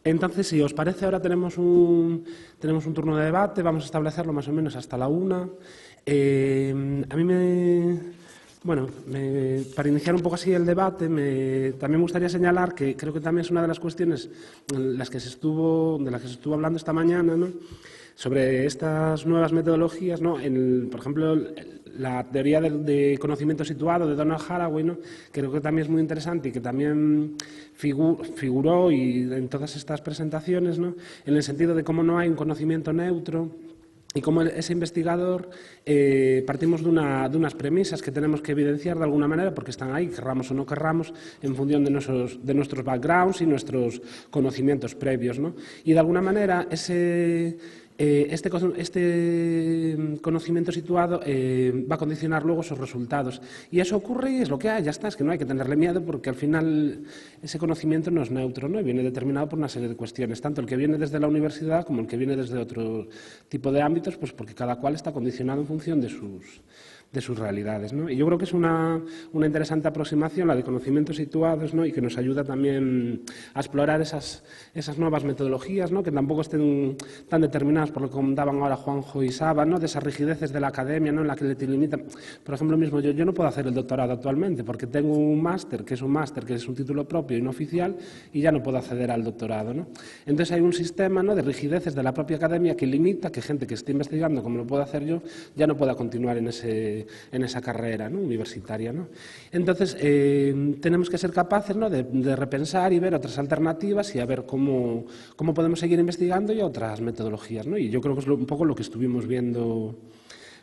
Entonces, si os parece, ahora tenemos un turno de debate, vamos a establecerlo más o menos hasta la 1. A mí para iniciar un poco así el debate, también me gustaría señalar que creo que también es una de las cuestiones de las que se estuvo hablando esta mañana, ¿no?, sobre estas nuevas metodologías, ¿no? Por ejemplo, la teoría de conocimiento situado de Donald Haraway, ¿no?, creo que también es muy interesante y que también figuró en todas estas presentaciones, ¿no?, en el sentido de cómo no hay un conocimiento neutro y cómo ese investigador partimos de unas premisas que tenemos que evidenciar de alguna manera porque están ahí, querramos o no querramos, en función de nuestros backgrounds y nuestros conocimientos previos, ¿no? Y de alguna manera este conocimiento situado va a condicionar luego esos resultados. Y eso ocurre y es lo que hay, ya está, es que no hay que tenerle miedo porque al final ese conocimiento no es neutro, ¿no?, y viene determinado por una serie de cuestiones, tanto el que viene desde la universidad como el que viene desde otro tipo de ámbitos, pues porque cada cual está condicionado en función de sus realidades, ¿no? Y yo creo que es una interesante aproximación la de conocimientos situados, ¿no?, y que nos ayuda también a explorar esas nuevas metodologías, ¿no?, que tampoco estén tan determinadas por lo que contaban ahora Juanjo y Saba, ¿no?, de esas rigideces de la academia, ¿no?, en la que te limitan. Por ejemplo, mismo yo no puedo hacer el doctorado actualmente porque tengo un máster que es un título propio y no oficial y ya no puedo acceder al doctorado, ¿no? Entonces hay un sistema, ¿no?, de rigideces de la propia academia que limita que gente que esté investigando como lo puedo hacer yo ya no pueda continuar en esa carrera, ¿no?, universitaria, ¿no? Entonces, tenemos que ser capaces, ¿no?, de repensar y ver otras alternativas y a ver cómo podemos seguir investigando y otras metodologías, ¿no? Y yo creo que es un poco lo que estuvimos viendo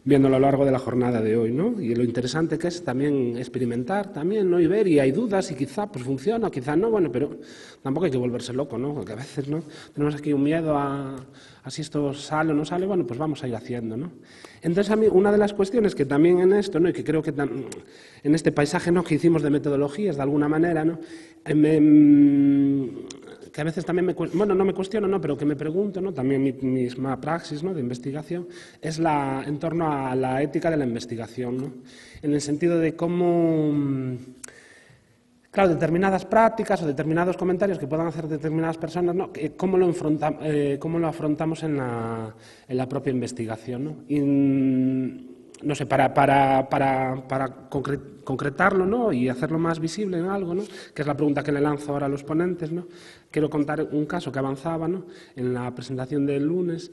a lo largo de la jornada de hoy, ¿no? Y lo interesante que es también experimentar también, ¿no?, y ver, y hay dudas y quizá pues funciona, quizá no, bueno, pero tampoco hay que volverse loco, ¿no?, porque a veces, ¿no?, tenemos aquí un miedo a si esto sale o no sale, bueno, pues vamos a ir haciendo, ¿no? Entonces, a mí, una de las cuestiones que también en esto, ¿no?, y que creo que en este paisaje, ¿no?, que hicimos de metodologías, de alguna manera, ¿no?, que a veces también no me cuestiono, ¿no?, pero que me pregunto, ¿no?, también mi misma praxis, ¿no?, de investigación, es en torno a la ética de la investigación, ¿no?, en el sentido de cómo, claro, determinadas prácticas o determinados comentarios que puedan hacer determinadas personas, ¿no?, cómo lo afrontamos en la propia investigación, ¿no? Y, no sé, para concretarlo, ¿no?, y hacerlo más visible en algo, ¿no?, que es la pregunta que le lanzo ahora a los ponentes, ¿no?, quiero contar un caso que avanzaba, ¿no?, en la presentación del lunes.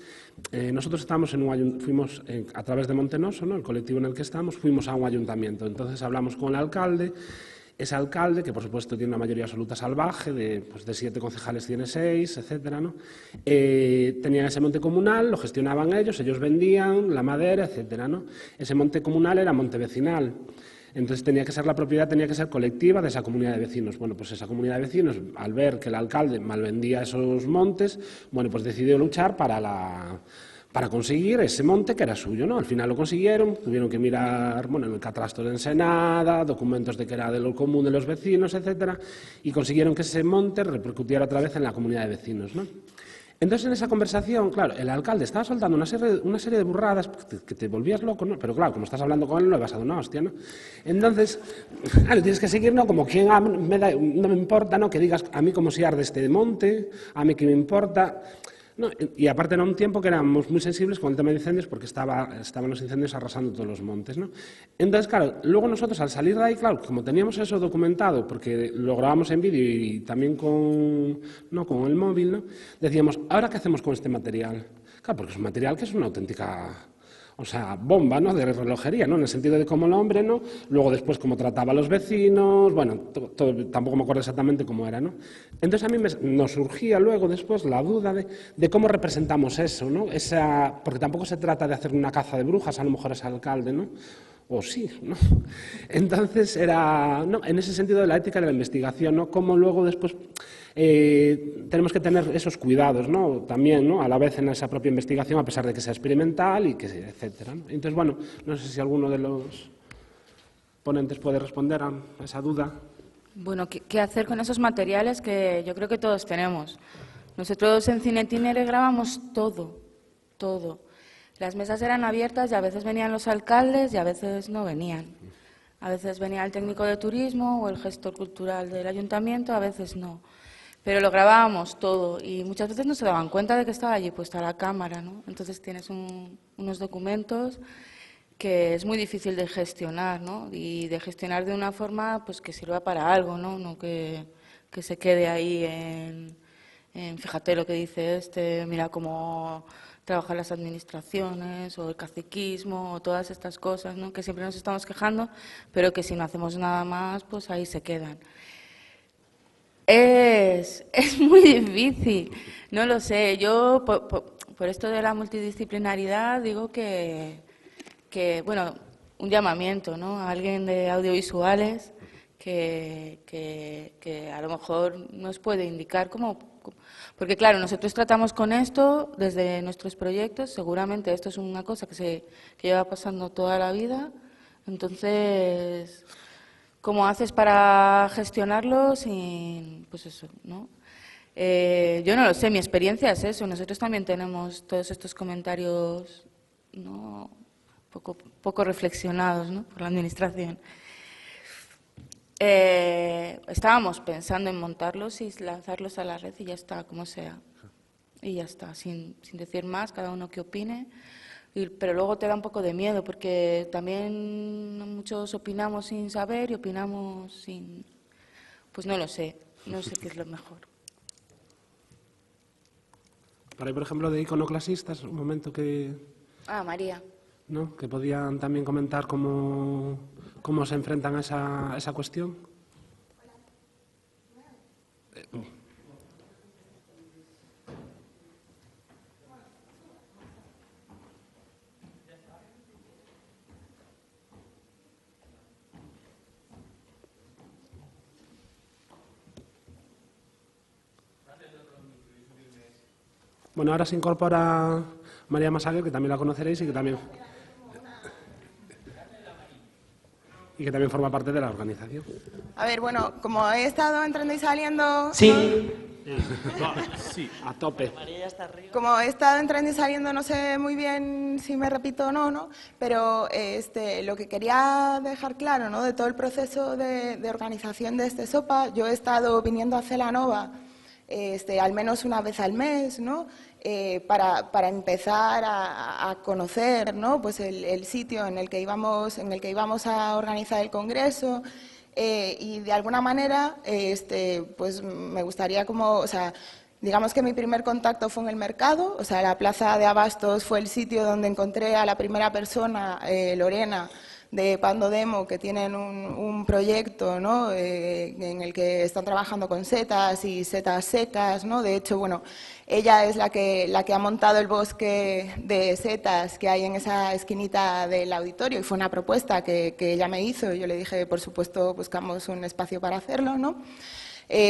Nosotros estamos fuimos a través de Montenoso, ¿no?, el colectivo en el que estamos, fuimos a un ayuntamiento. Entonces hablamos con el alcalde. Ese alcalde, que por supuesto tiene una mayoría absoluta salvaje, de 7 concejales tiene 6, etcétera, ¿no?, tenían ese monte comunal, lo gestionaban ellos vendían la madera, etcétera, ¿no? Ese monte comunal era monte vecinal. Entonces la propiedad tenía que ser colectiva de esa comunidad de vecinos. Bueno, pues esa comunidad de vecinos, al ver que el alcalde malvendía esos montes, bueno, pues decidió luchar para conseguir ese monte que era suyo, ¿no? Al final lo consiguieron, tuvieron que mirar, bueno, en el catastro de Ensenada, documentos de que era de lo común de los vecinos, etcétera, y consiguieron que ese monte repercutiera otra vez en la comunidad de vecinos, ¿no? Entonces, en esa conversación, claro, el alcalde estaba soltando una serie de burradas que te volvías loco, ¿no? Pero claro, como estás hablando con él, no le vas a dar una hostia, ¿no? Entonces, claro, tienes que seguir, ¿no? Como quien no me importa, ¿no?, que digas a mí como si arde este monte, a mí que me importa. No, y aparte era un tiempo que éramos muy sensibles con el tema de incendios porque estaban los incendios arrasando todos los montes, ¿no? Entonces, claro, luego nosotros al salir de ahí, claro, como teníamos eso documentado, porque lo grabamos en vídeo y también con el móvil, ¿no?, decíamos, ¿ahora qué hacemos con este material? Claro, porque es un material que es una auténtica, bomba, ¿no?, de relojería, ¿no?, en el sentido de cómo el hombre, ¿no?, luego después cómo trataba a los vecinos, bueno, tampoco me acuerdo exactamente cómo era, ¿no? Entonces a mí nos surgía luego después la duda de cómo representamos eso, ¿no? Porque tampoco se trata de hacer una caza de brujas, a lo mejor ese alcalde, ¿no? O sí, ¿no? Entonces en ese sentido de la ética de la investigación, ¿no?, cómo luego después tenemos que tener esos cuidados, ¿no?, también, ¿no?, a la vez en esa propia investigación, a pesar de que sea experimental y que etcétera, ¿no? Entonces, bueno, no sé si alguno de los ponentes puede responder a esa duda. Bueno, ¿qué hacer con esos materiales que yo creo que todos tenemos? Nosotros en Cinetinere grabamos todo. Las mesas eran abiertas y a veces venían los alcaldes y a veces no venían. A veces venía el técnico de turismo o el gestor cultural del ayuntamiento, a veces no. Pero lo grabábamos todo y muchas veces no se daban cuenta de que estaba allí puesta la cámara, ¿no? Entonces tienes unos documentos que es muy difícil de gestionar, ¿no? Y de gestionar de una forma pues que sirva para algo, ¿no? No que se quede ahí en fíjate lo que dice este, mira cómo trabajan las administraciones o el caciquismo o todas estas cosas, ¿no? Que siempre nos estamos quejando, pero que si no hacemos nada más, pues ahí se quedan. Es muy difícil, no lo sé. Yo, por esto de la multidisciplinaridad, digo bueno, un llamamiento, ¿no? A alguien de audiovisuales que a lo mejor nos puede indicar cómo. Porque, claro, nosotros tratamos con esto desde nuestros proyectos. Seguramente esto es una cosa que lleva pasando toda la vida. Entonces, ¿cómo haces para gestionarlo sin, pues eso, ¿no? Yo no lo sé, mi experiencia es eso. Nosotros también tenemos todos estos comentarios, ¿no? poco reflexionados, ¿no? Por la administración. Estábamos pensando en montarlos y lanzarlos a la red y ya está, como sea. Y ya está, sin decir más, cada uno que opine. Pero luego te da un poco de miedo porque también muchos opinamos sin saber y opinamos sin... Pues no lo sé, no sé qué es lo mejor. Para ahí, por ejemplo, de iconoclasistas, un momento que... María. ¿No? Que podían también comentar cómo se enfrentan a esa cuestión. Bueno, ahora se incorpora María Masaguer, que también la conoceréis y que también forma parte de la organización. A ver, bueno, como he estado entrando y saliendo... Sí. Sí, a tope. Como he estado entrando y saliendo, no sé muy bien si me repito o no, ¿no? Pero lo que quería dejar claro, ¿no? De todo el proceso de organización de este SOPA, yo he estado viniendo a Celanova al menos una vez al mes, ¿no? Para empezar a conocer, ¿no? Pues el sitio en el que íbamos a organizar el congreso. Y de alguna manera, pues me gustaría digamos que mi primer contacto fue en el mercado, o sea, la plaza de Abastos fue el sitio donde encontré a la primera persona, Lorena, de Pando Demo, que tienen un proyecto, ¿no? En el que están trabajando con setas y setas secas, ¿no? De hecho, bueno, ella es la que ha montado el bosque de setas que hay en esa esquinita del auditorio y fue una propuesta que ella me hizo y yo le dije, por supuesto, buscamos un espacio para hacerlo, ¿no?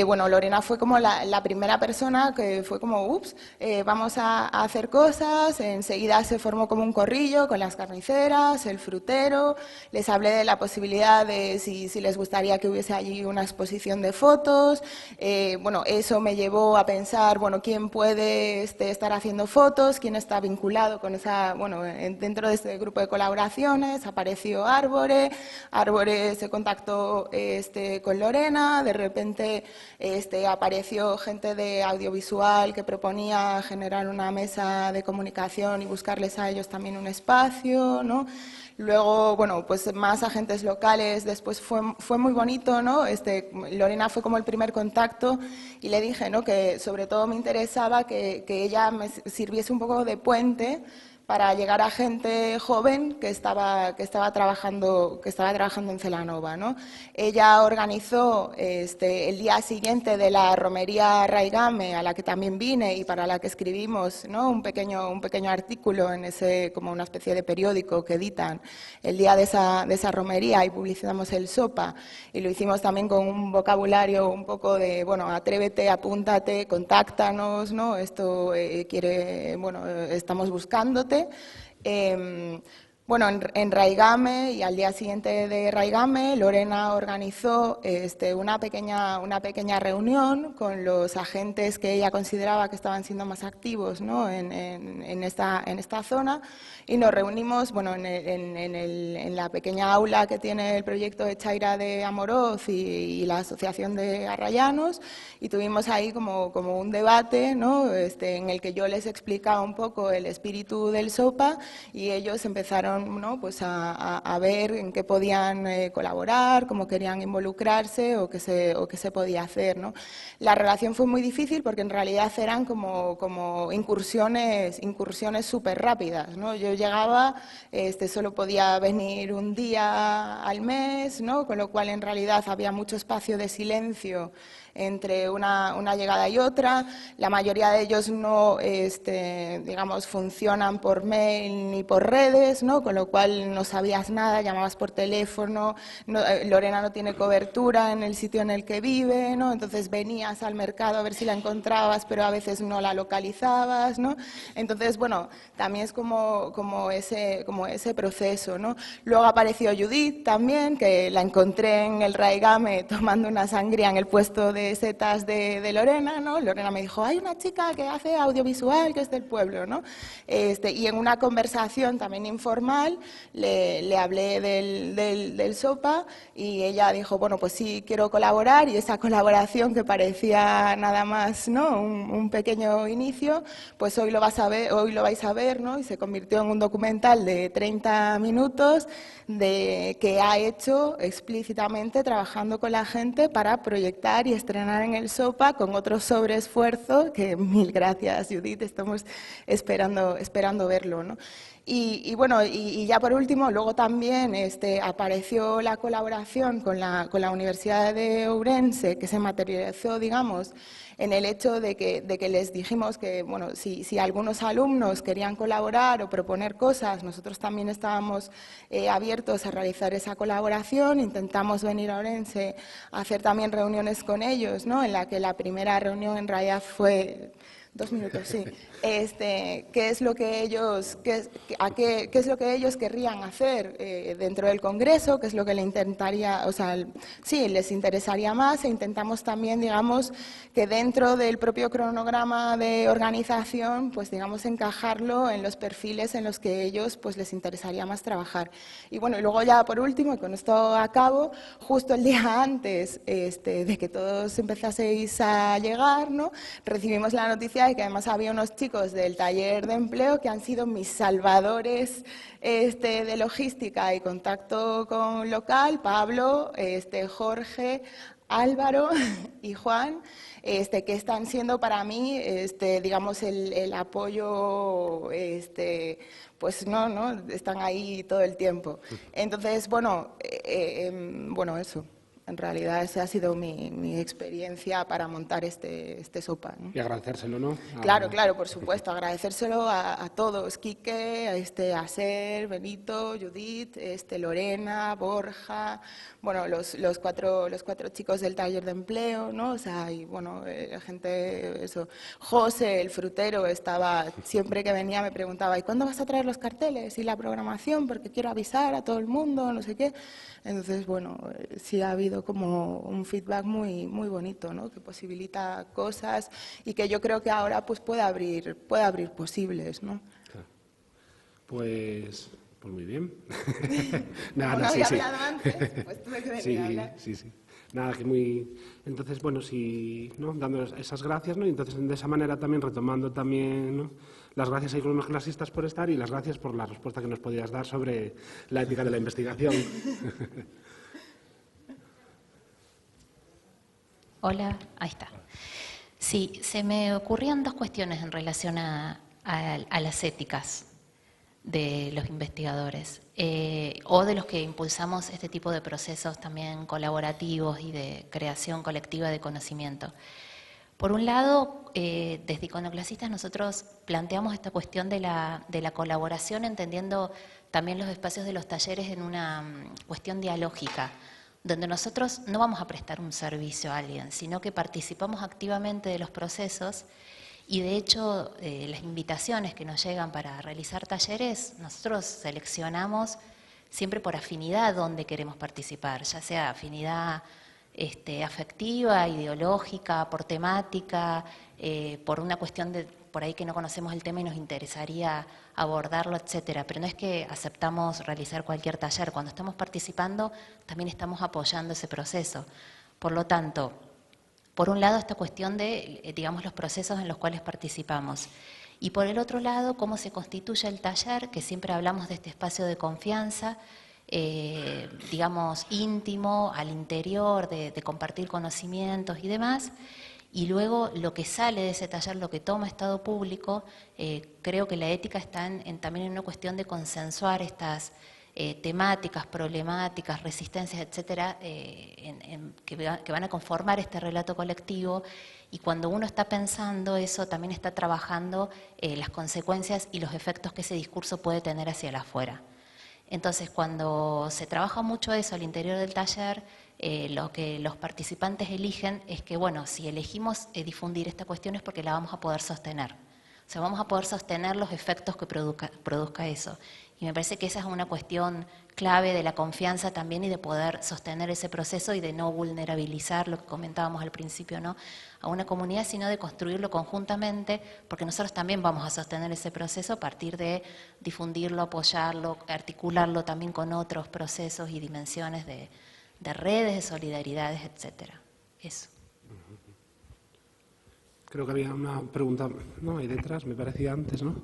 Bueno, Lorena fue como la primera persona que fue como, ups, vamos a hacer cosas. Enseguida se formó como un corrillo con las carniceras, el frutero. Les hablé de la posibilidad de si les gustaría que hubiese allí una exposición de fotos. Bueno, eso me llevó a pensar, bueno, ¿quién puede estar haciendo fotos? ¿Quién está vinculado con esa, bueno, dentro de este grupo de colaboraciones? Apareció Árbore, Árbore se contactó con Lorena, de repente apareció gente de audiovisual que proponía generar una mesa de comunicación y buscarles a ellos también un espacio, ¿no? Luego, bueno, pues más agentes locales, después fue muy bonito, ¿no? Lorena fue como el primer contacto y le dije, ¿no? Que sobre todo me interesaba que ella me sirviese un poco de puente para llegar a gente joven que estaba trabajando en Celanova, ¿no? Ella organizó el día siguiente de la romería Raigame, a la que también vine y para la que escribimos, ¿no? un pequeño artículo en ese, como una especie de periódico que editan el día de esa romería y publicitamos el SOPA y lo hicimos también con un vocabulario un poco de, bueno, atrévete, apúntate, contáctanos, ¿no? Esto quiere, bueno, estamos buscándote. Bueno, en Raigame y al día siguiente de Raigame, Lorena organizó una pequeña reunión con los agentes que ella consideraba que estaban siendo más activos, ¿no? en esta zona, y nos reunimos bueno, en la pequeña aula que tiene el proyecto de Chaira de Amoroz y la Asociación de Arrayanos, y tuvimos ahí como un debate, ¿no? En el que yo les explicaba un poco el espíritu del SOPA y ellos empezaron, ¿no? Pues a ver en qué podían colaborar, cómo querían involucrarse o qué se podía hacer, ¿no? La relación fue muy difícil porque en realidad eran como incursiones súper rápidas, ¿no? Yo llegaba, solo podía venir un día al mes, ¿no? Con lo cual en realidad había mucho espacio de silencio entre una llegada y otra. La mayoría de ellos no, digamos, funcionan por mail ni por redes, ¿no? Con lo cual no sabías nada, llamabas por teléfono, Lorena no tiene cobertura en el sitio en el que vive, ¿no? Entonces venías al mercado a ver si la encontrabas, pero a veces no la localizabas, ¿no? Entonces, bueno, también es como ese proceso, ¿no? Luego apareció Judith también, que la encontré en el Raigame tomando una sangría en el puesto de setas de Lorena, ¿no? Lorena me dijo, hay una chica que hace audiovisual que es del pueblo, ¿no? Y en una conversación también informal le hablé del SOPA y ella dijo, bueno, pues sí, quiero colaborar, y esa colaboración que parecía nada más, ¿no? Un pequeño inicio, pues hoy lo vais a ver, ¿no? Y se convirtió en un documental de 30 minutos que ha hecho explícitamente trabajando con la gente para proyectar y estrenar en el SOPA con otro sobreesfuerzo, que mil gracias, Judith, estamos esperando verlo, ¿no? Y bueno, y ya por último, luego también apareció la colaboración con la Universidad de Ourense, que se materializó, digamos, en el hecho de que les dijimos que, bueno, si algunos alumnos querían colaborar o proponer cosas, nosotros también estábamos abiertos a realizar esa colaboración. Intentamos venir a Ourense a hacer también reuniones con ellos, ¿no? En la que la primera reunión en realidad fue... 2 minutos, sí. ¿Qué es lo que ellos querrían hacer dentro del Congreso? ¿Qué es lo que les interesaría más? E intentamos también, digamos, que dentro del propio cronograma de organización, pues digamos, encajarlo en los perfiles en los que ellos pues les interesaría más trabajar. Y bueno, y luego ya por último, y con esto acabo, justo el día antes de que todos empezaseis a llegar, ¿no? Recibimos la noticia de que además había unos chicos del taller de empleo que han sido mis salvadores de logística y contacto con local, Pablo, Jorge, Álvaro y Juan, que están siendo para mí, digamos, el apoyo, pues no, están ahí todo el tiempo. Entonces, bueno, eso. En realidad esa ha sido mi experiencia para montar este SOPA, ¿no? Y agradecérselo, ¿no? Claro, por supuesto, agradecérselo a todos, Quique, a Ser, Benito, Judith, Lorena, Borja, bueno, los cuatro chicos del taller de empleo, ¿no? O sea, y bueno, la gente, eso. José, el frutero, estaba, siempre que venía me preguntaba, ¿y cuándo vas a traer los carteles y la programación? Porque quiero avisar a todo el mundo, no sé qué. Entonces, bueno, sí ha habido como un feedback muy bonito, ¿no? Que posibilita cosas y que yo creo que ahora pues puede abrir posibles, ¿no? Claro. Pues muy bien. Nada, no había hablado antes, pues tuve que venir a hablar. Sí. Nada, que muy... Entonces, bueno, ¿no? Dando esas gracias, ¿no? Y entonces, de esa manera también retomando también, ¿no? Las gracias a los clasistas por estar y las gracias por la respuesta que nos podías dar sobre la ética de la investigación. Hola, ahí está. Sí, se me ocurrían dos cuestiones en relación a las éticas de los investigadores o de los que impulsamos este tipo de procesos también colaborativos y de creación colectiva de conocimiento. Por un lado, desde Iconoclasistas nosotros planteamos esta cuestión de la colaboración, entendiendo también los espacios de los talleres en una cuestión dialógica, donde nosotros no vamos a prestar un servicio a alguien, sino que participamos activamente de los procesos Y de hecho, las invitaciones que nos llegan para realizar talleres, nosotros seleccionamos siempre por afinidad dónde queremos participar, ya sea afinidad afectiva, ideológica, por temática, por una cuestión de por ahí que no conocemos el tema y nos interesaría abordarlo, etcétera. Pero no es que aceptamos realizar cualquier taller. Cuando estamos participando, también estamos apoyando ese proceso. Por lo tanto, por un lado, esta cuestión de, digamos, los procesos en los cuales participamos. Y por el otro lado, cómo se constituye el taller, que siempre hablamos de este espacio de confianza, digamos, íntimo, al interior, de compartir conocimientos y demás. Y luego lo que sale de ese taller, lo que toma estado público, creo que la ética está también en una cuestión de consensuar estas temáticas, problemáticas, resistencias, etcétera, que van a conformar este relato colectivo. Y cuando uno está pensando eso, también está trabajando las consecuencias y los efectos que ese discurso puede tener hacia el afuera. Entonces, cuando se trabaja mucho eso al interior del taller, lo que los participantes eligen es que, bueno, si elegimos difundir esta cuestión es porque la vamos a poder sostener. O sea, vamos a poder sostener los efectos que produzca eso. Y me parece que esa es una cuestión clave de la confianza también y de poder sostener ese proceso y de no vulnerabilizar, lo que comentábamos al principio, ¿no?, a una comunidad, sino de construirlo conjuntamente, porque nosotros también vamos a sostener ese proceso a partir de difundirlo, apoyarlo, articularlo también con otros procesos y dimensiones de redes, de solidaridades, etcétera. Eso. Creo que había una pregunta, no, ahí detrás, me parecía antes, ¿no?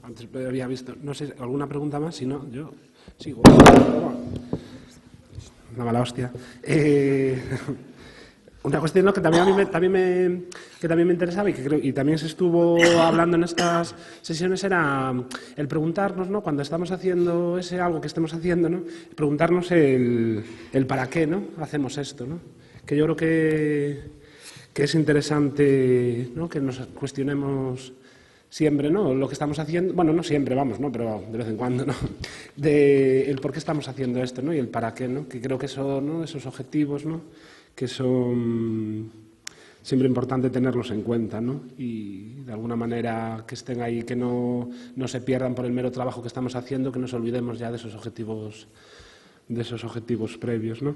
Antes había visto, no sé, ¿alguna pregunta más? Si no, yo sigo. Una mala hostia. Una cuestión, ¿no?, que también me interesaba y también se estuvo hablando en estas sesiones era el preguntarnos, ¿no?, cuando estamos haciendo algo que estemos haciendo, ¿no?, preguntarnos el para qué, ¿no?, hacemos esto, ¿no? Que yo creo que es interesante, ¿no?, que nos cuestionemos siempre, ¿no?, lo que estamos haciendo, bueno, no siempre, vamos, ¿no?, pero de vez en cuando, ¿no?, de el por qué estamos haciendo esto, ¿no?, y el para qué, ¿no?, que creo que eso, ¿no?, esos objetivos, ¿no?, que son siempre importante tenerlos en cuenta, ¿no?, y de alguna manera que estén ahí, que no se pierdan por el mero trabajo que estamos haciendo, que nos olvidemos ya de esos objetivos previos, ¿no?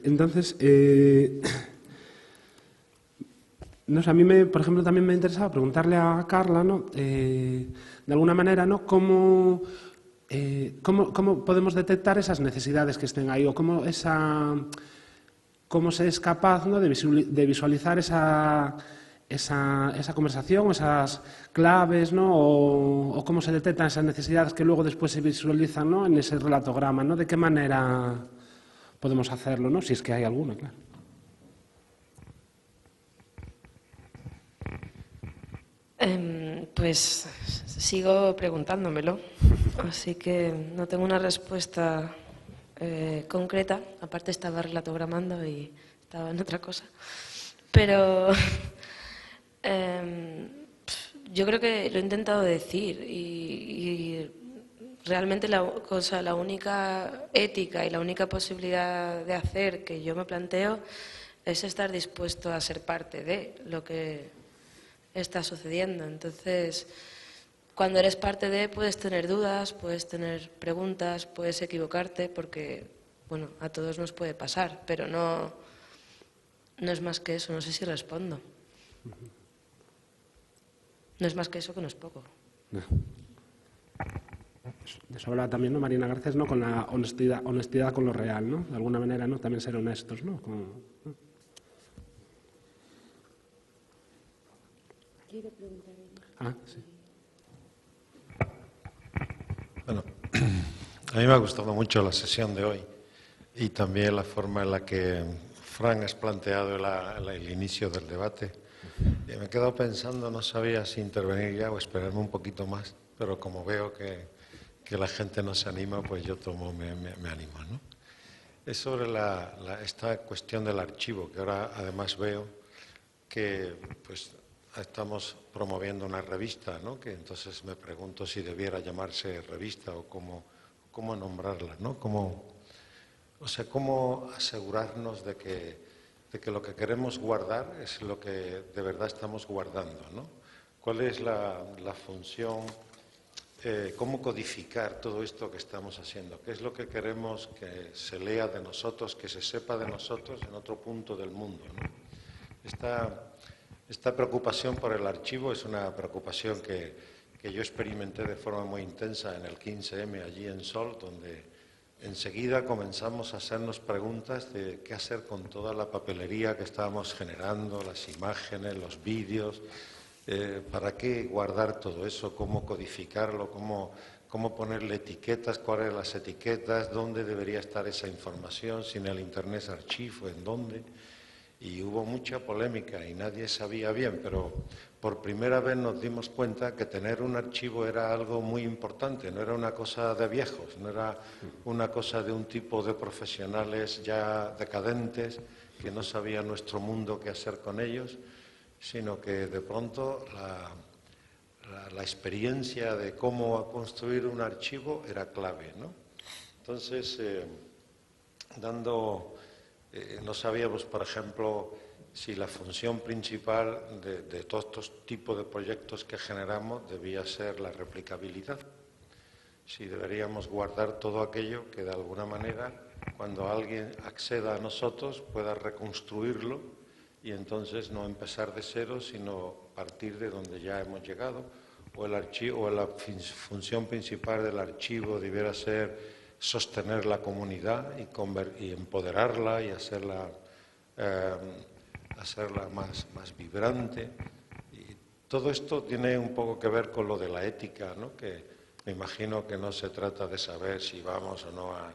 Entonces, no sé, a mí, por ejemplo, también me interesaba preguntarle a Carla, ¿no?, de alguna manera, ¿no?, cómo podemos detectar esas necesidades que estén ahí o cómo se es capaz, ¿no?, de visualizar esa conversación, esas claves, ¿no?, o cómo se detectan esas necesidades que luego después se visualizan, ¿no?, en ese relatograma, ¿no?, de qué manera podemos hacerlo, ¿no?, si es que hay alguna, claro. Pues sigo preguntándomelo, así que no tengo una respuesta concreta. Aparte estaba relatogramando y estaba en otra cosa. Pero yo creo que lo he intentado decir y realmente la única ética y la única posibilidad de hacer que yo me planteo es estar dispuesto a ser parte de lo que está sucediendo. Entonces, cuando eres parte de, puedes tener dudas, puedes tener preguntas, puedes equivocarte, porque, bueno, a todos nos puede pasar, pero no es más que eso. No sé si respondo. No es más que eso, que no es poco. No. De eso habla también, ¿no?, Marina Garcés, ¿no?, con la honestidad con lo real, ¿no?, de alguna manera, ¿no?, también ser honestos, ¿no? Quiero preguntar. Sí. Bueno, a mí me ha gustado mucho la sesión de hoy y también la forma en la que Fran has planteado el inicio del debate. Y me he quedado pensando, no sabía si intervenir ya o esperarme un poquito más, pero como veo que la gente no se anima, pues yo me animo, ¿no? Es sobre esta cuestión del archivo, que ahora además veo que pues estamos promoviendo una revista, ¿no?, que entonces me pregunto si debiera llamarse revista o cómo nombrarla, ¿no? Cómo asegurarnos de de que lo que queremos guardar es lo que de verdad estamos guardando, ¿no? ¿Cuál es la función? ¿Cómo codificar todo esto que estamos haciendo? ¿Qué es lo que queremos que se lea de nosotros, que se sepa de nosotros en otro punto del mundo, ¿no? Esta preocupación por el archivo es una preocupación que yo experimenté de forma muy intensa en el 15M allí en Sol, donde enseguida comenzamos a hacernos preguntas de qué hacer con toda la papelería que estábamos generando, las imágenes, los vídeos, para qué guardar todo eso, cómo codificarlo, cómo ponerle etiquetas, cuáles son las etiquetas, dónde debería estar esa información, si en el Internet Archive, en dónde. Y hubo mucha polémica y nadie sabía bien, pero por primera vez nos dimos cuenta que tener un archivo era algo muy importante, no era una cosa de viejos, no era una cosa de un tipo de profesionales ya decadentes que no sabían nuestro mundo qué hacer con ellos, sino que de pronto la experiencia de cómo construir un archivo era clave, ¿no? Entonces, no sabíamos, por ejemplo, si la función principal de todos estos tipos de proyectos que generamos debía ser la replicabilidad. Si deberíamos guardar todo aquello que de alguna manera, cuando alguien acceda a nosotros, pueda reconstruirlo y entonces no empezar de cero, sino partir de donde ya hemos llegado. O el archivo, o la función principal del archivo debiera ser sostener la comunidad y empoderarla y hacerla más vibrante. Y todo esto tiene un poco que ver con lo de la ética, ¿no? Que me imagino que no se trata de saber si vamos o no a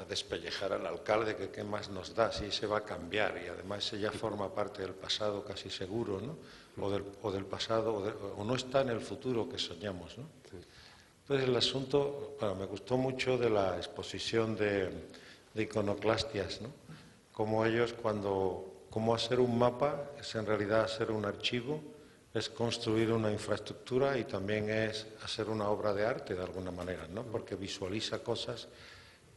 despellejar al alcalde, que qué más nos da, si se va a cambiar, y además ese ya forma parte del pasado casi seguro, ¿no? O del pasado, o no está en el futuro que soñamos, ¿no? Sí. Entonces el asunto, bueno, me gustó mucho de la exposición de Iconoclastias, ¿no? Como ellos cómo hacer un mapa es en realidad hacer un archivo, es construir una infraestructura y también es hacer una obra de arte de alguna manera, ¿no? Porque visualiza cosas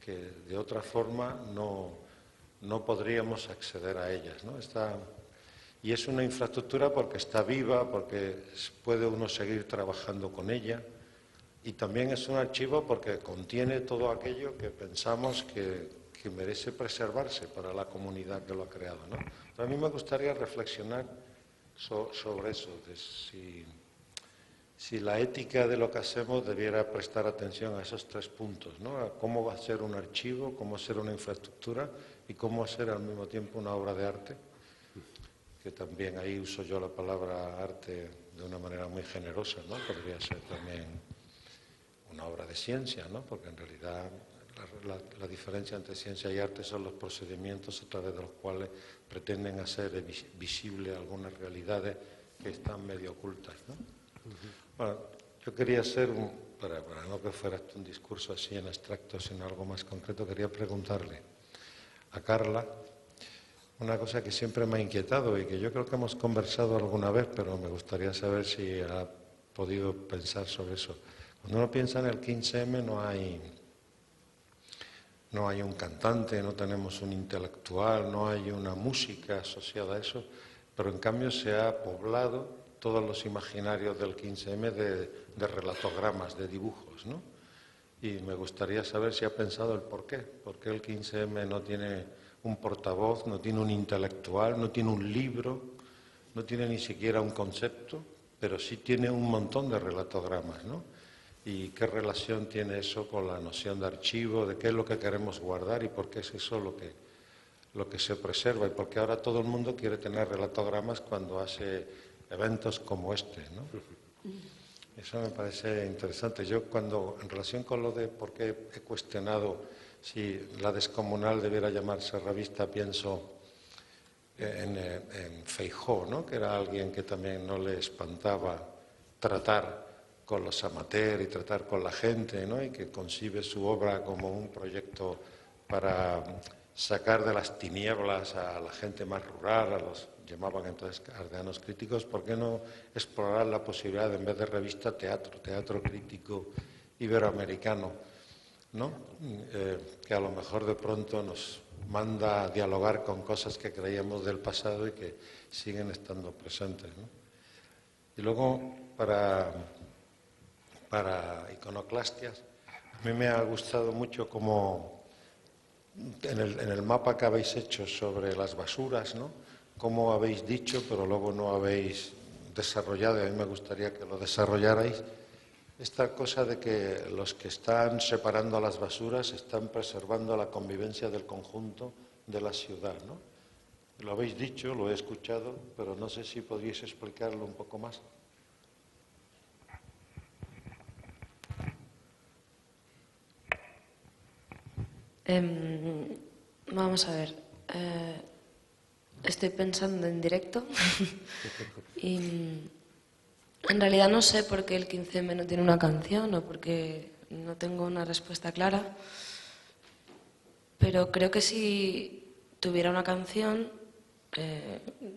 que de otra forma no podríamos acceder a ellas, ¿no? Y es una infraestructura porque está viva, porque puede uno seguir trabajando con ella. Y también es un archivo porque contiene todo aquello que pensamos que merece preservarse para la comunidad que lo ha creado, ¿no? Pero a mí me gustaría reflexionar sobre eso, de si la ética de lo que hacemos debiera prestar atención a esos tres puntos, ¿no? A cómo va a ser un archivo, cómo ser una infraestructura y cómo hacer al mismo tiempo una obra de arte, que también ahí uso yo la palabra arte de una manera muy generosa, ¿no? Podría ser también una obra de ciencia, ¿no? Porque en realidad la diferencia entre ciencia y arte son los procedimientos a través de los cuales pretenden hacer visible algunas realidades que están medio ocultas, ¿no? Bueno, yo quería hacer, para no que fuera un discurso así en abstracto, sino algo más concreto, quería preguntarle a Carla una cosa que siempre me ha inquietado y que yo creo que hemos conversado alguna vez, pero me gustaría saber si ha podido pensar sobre eso. Cuando uno piensa en el 15M no hay un cantante, no tenemos un intelectual, no hay una música asociada a eso, pero en cambio se ha poblado todos los imaginarios del 15M de relatogramas, de dibujos, ¿no? Y me gustaría saber si ha pensado el por qué el 15M no tiene un portavoz, no tiene un intelectual, no tiene un libro, no tiene ni siquiera un concepto, pero sí tiene un montón de relatogramas, ¿no? ¿Y qué relación tiene eso con la noción de archivo, de qué es lo que queremos guardar y por qué es eso lo que se preserva? Y por qué ahora todo el mundo quiere tener relatogramas cuando hace eventos como este, ¿no? Eso me parece interesante. Yo en relación con lo de por qué he cuestionado si la Descomunal debiera llamarse revista, pienso en Feijóo, ¿no? Que era alguien que también no le espantaba tratar con los amateurs y tratar con la gente, ¿no? Y que concibe su obra como un proyecto para sacar de las tinieblas a la gente más rural, a los llamaban entonces aldeanos críticos. ¿Por qué no explorar la posibilidad de, en vez de revista, teatro crítico iberoamericano, ¿no? Que a lo mejor de pronto nos manda a dialogar con cosas que creíamos del pasado y que siguen estando presentes, ¿no? Y luego, para iconoclastias, a mí me ha gustado mucho como en el mapa que habéis hecho sobre las basuras, ¿no? Cómo habéis dicho, pero luego no habéis desarrollado, y a mí me gustaría que lo desarrollarais, esta cosa de que los que están separando a las basuras están preservando la convivencia del conjunto de la ciudad, ¿no? Lo habéis dicho, lo he escuchado, pero no sé si podríais explicarlo un poco más. Vamos a ver. Estoy pensando en directo y en realidad no sé por qué el 15M no tiene una canción o porque no tengo una respuesta clara, pero creo que si tuviera una canción,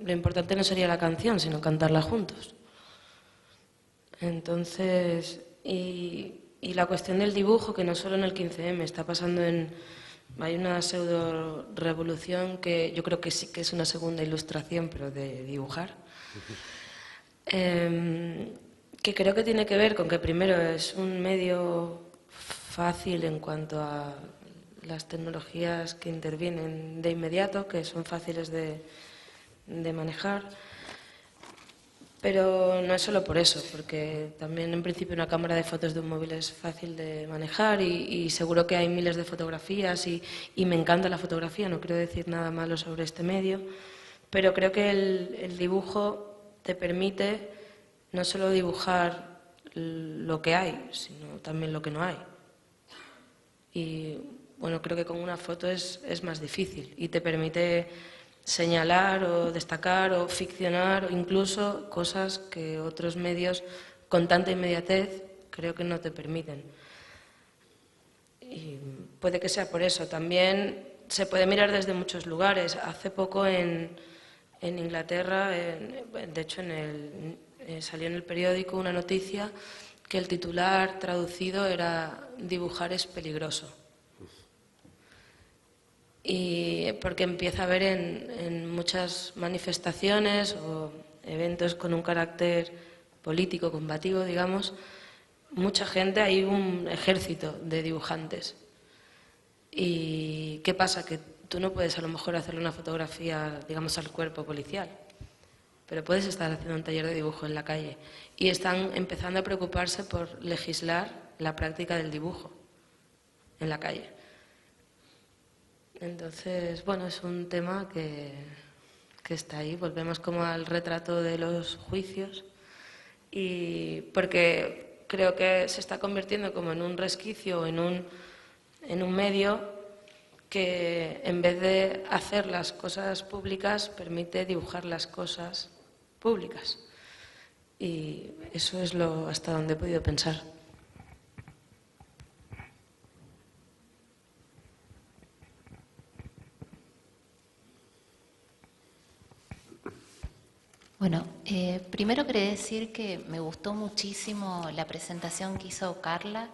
lo importante no sería la canción, sino cantarla juntos. Entonces, y la cuestión del dibujo, que no solo en el 15M, está pasando hay una pseudo revolución que yo creo que sí que es una segunda ilustración, pero de dibujar, que creo que tiene que ver con que primero es un medio fácil en cuanto a las tecnologías que intervienen de inmediato, que son fáciles de manejar. Pero no es solo por eso, porque también en principio una cámara de fotos de un móvil es fácil de manejar y seguro que hay miles de fotografías y me encanta la fotografía, no quiero decir nada malo sobre este medio, pero creo que el dibujo te permite no solo dibujar lo que hay, sino también lo que no hay. Y bueno, creo que con una foto es más difícil y te permite señalar o destacar o ficcionar o incluso cosas que otros medios con tanta inmediatez creo que no te permiten. Y puede que sea por eso. También se puede mirar desde muchos lugares. Hace poco en Inglaterra, de hecho salió en el periódico una noticia que el titular traducido era "dibujar es peligroso". Y porque empieza a haber en muchas manifestaciones o eventos con un carácter político, combativo, digamos, mucha gente, hay un ejército de dibujantes. ¿Y qué pasa? Que tú no puedes a lo mejor hacerle una fotografía, digamos, al cuerpo policial, pero puedes estar haciendo un taller de dibujo en la calle. Y están empezando a preocuparse por legislar la práctica del dibujo en la calle. Entonces, bueno, es un tema que está ahí. Volvemos como al retrato de los juicios y porque creo que se está convirtiendo como en un resquicio, en un medio que en vez de hacer las cosas públicas permite dibujar las cosas públicas. Y eso es hasta donde he podido pensar. Bueno, primero quería decir que me gustó muchísimo la presentación que hizo Carla.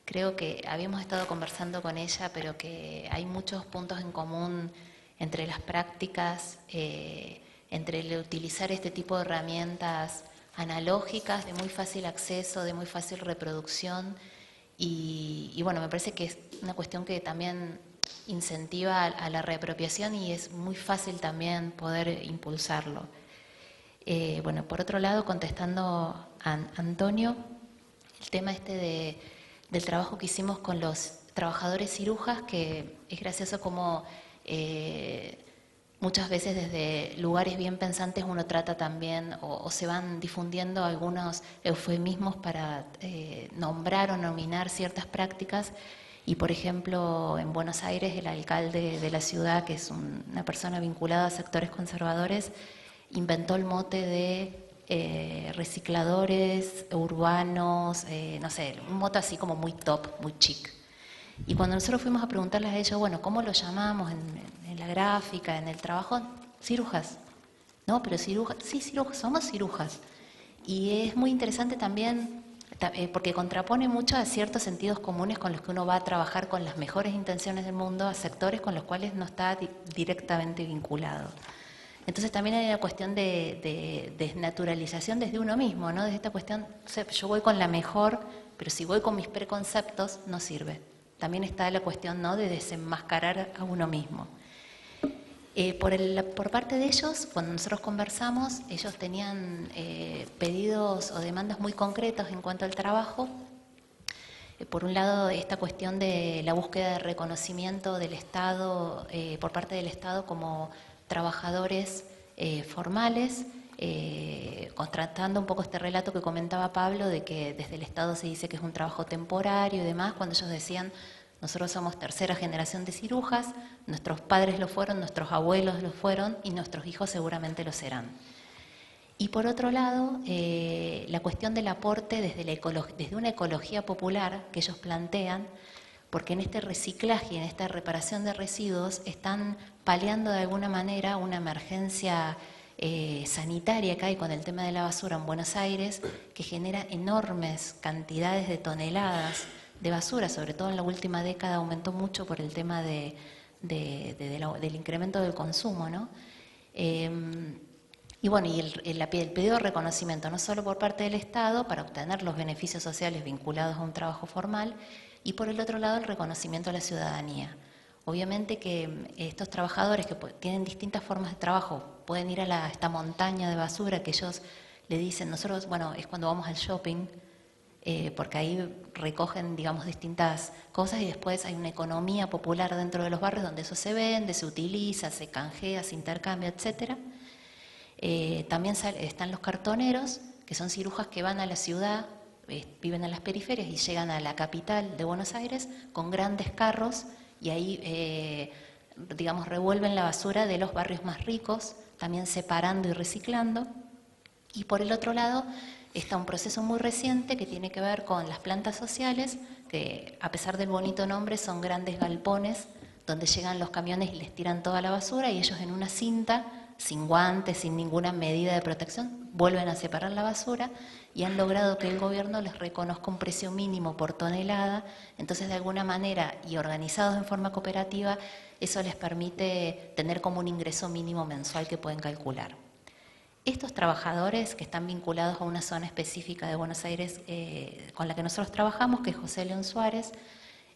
Creo que habíamos estado conversando con ella, pero que hay muchos puntos en común entre las prácticas, entre el utilizar este tipo de herramientas analógicas de muy fácil acceso, de muy fácil reproducción. Y bueno, me parece que es una cuestión que también incentiva a la reapropiación y es muy fácil también poder impulsarlo. Bueno, por otro lado, contestando a Antonio, el tema del trabajo que hicimos con los trabajadores cirujas, que es gracioso como muchas veces desde lugares bien pensantes uno trata también o se van difundiendo algunos eufemismos para nombrar o nominar ciertas prácticas. Y, por ejemplo, en Buenos Aires, el alcalde de la ciudad, que es una persona vinculada a sectores conservadores, inventó el mote de recicladores urbanos, no sé, un mote así como muy top, muy chic. Y cuando nosotros fuimos a preguntarles a ellos, bueno, ¿cómo lo llamamos en la gráfica, en el trabajo? Cirujas. No, pero cirujas, sí, cirujas, somos cirujas. Y es muy interesante también porque contrapone mucho a ciertos sentidos comunes con los que uno va a trabajar con las mejores intenciones del mundo a sectores con los cuales no está directamente vinculado. Entonces también hay una cuestión de desnaturalización desde uno mismo, ¿no? Desde esta cuestión, o sea, yo voy con la mejor, pero si voy con mis preconceptos no sirve. También está la cuestión, ¿no?, de desenmascarar a uno mismo. Por parte de ellos, cuando nosotros conversamos, ellos tenían pedidos o demandas muy concretos en cuanto al trabajo. Por un lado, esta cuestión de la búsqueda de reconocimiento del Estado, por parte del Estado como trabajadores formales, contrastando un poco este relato que comentaba Pablo de que desde el Estado se dice que es un trabajo temporario y demás, cuando ellos decían: nosotros somos tercera generación de cirujas, nuestros padres lo fueron, nuestros abuelos lo fueron y nuestros hijos seguramente lo serán. Y por otro lado, la cuestión del aporte desde una ecología popular que ellos plantean, porque en este reciclaje y en esta reparación de residuos están paliando de alguna manera una emergencia sanitaria que hay con el tema de la basura en Buenos Aires, que genera enormes cantidades de toneladas de basura, sobre todo en la última década aumentó mucho por el tema del incremento del consumo, ¿no? Y bueno, y el pedido de reconocimiento, no solo por parte del Estado, para obtener los beneficios sociales vinculados a un trabajo formal, y por el otro lado el reconocimiento a la ciudadanía. Obviamente que estos trabajadores que tienen distintas formas de trabajo, pueden ir a esta montaña de basura que ellos le dicen, nosotros, bueno, es cuando vamos al shopping, porque ahí recogen, digamos, distintas cosas y después hay una economía popular dentro de los barrios donde eso se vende, se utiliza, se canjea, se intercambia, etcétera. También están los cartoneros, que son cirujas que van a la ciudad, viven en las periferias y llegan a la capital de Buenos Aires con grandes carros y ahí, digamos, revuelven la basura de los barrios más ricos, también separando y reciclando. Y por el otro lado está un proceso muy reciente que tiene que ver con las plantas sociales, que a pesar del bonito nombre son grandes galpones donde llegan los camiones y les tiran toda la basura y ellos en una cinta, sin guantes, sin ninguna medida de protección, vuelven a separar la basura y han logrado que el gobierno les reconozca un precio mínimo por tonelada. Entonces, de alguna manera, y organizados en forma cooperativa, eso les permite tener como un ingreso mínimo mensual que pueden calcular. Estos trabajadores que están vinculados a una zona específica de Buenos Aires con la que nosotros trabajamos, que es José León Suárez,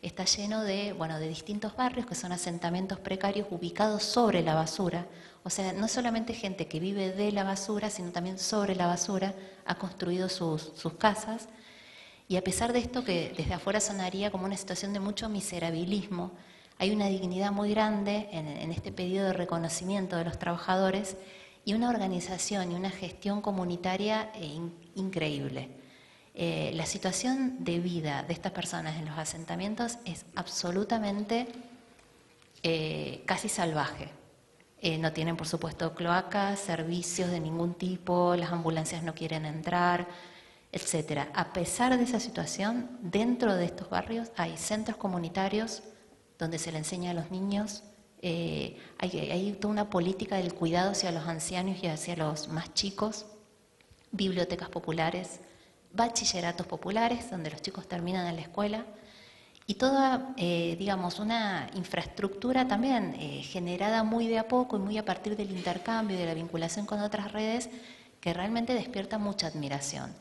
está lleno de distintos barrios que son asentamientos precarios ubicados sobre la basura. O sea, no solamente gente que vive de la basura, sino también sobre la basura ha construido sus casas. Y a pesar de esto, que desde afuera sonaría como una situación de mucho miserabilismo, hay una dignidad muy grande en este pedido de reconocimiento de los trabajadores y una organización y una gestión comunitaria increíble. La situación de vida de estas personas en los asentamientos es absolutamente casi salvaje. No tienen, por supuesto, cloacas, servicios de ningún tipo, las ambulancias no quieren entrar, etcétera. A pesar de esa situación, dentro de estos barrios hay centros comunitarios donde se le enseña a los niños. Hay toda una política del cuidado hacia los ancianos y hacia los más chicos, bibliotecas populares, bachilleratos populares, donde los chicos terminan en la escuela, y toda, digamos, una infraestructura también generada muy de a poco y muy a partir del intercambio y de la vinculación con otras redes, que realmente despierta mucha admiración.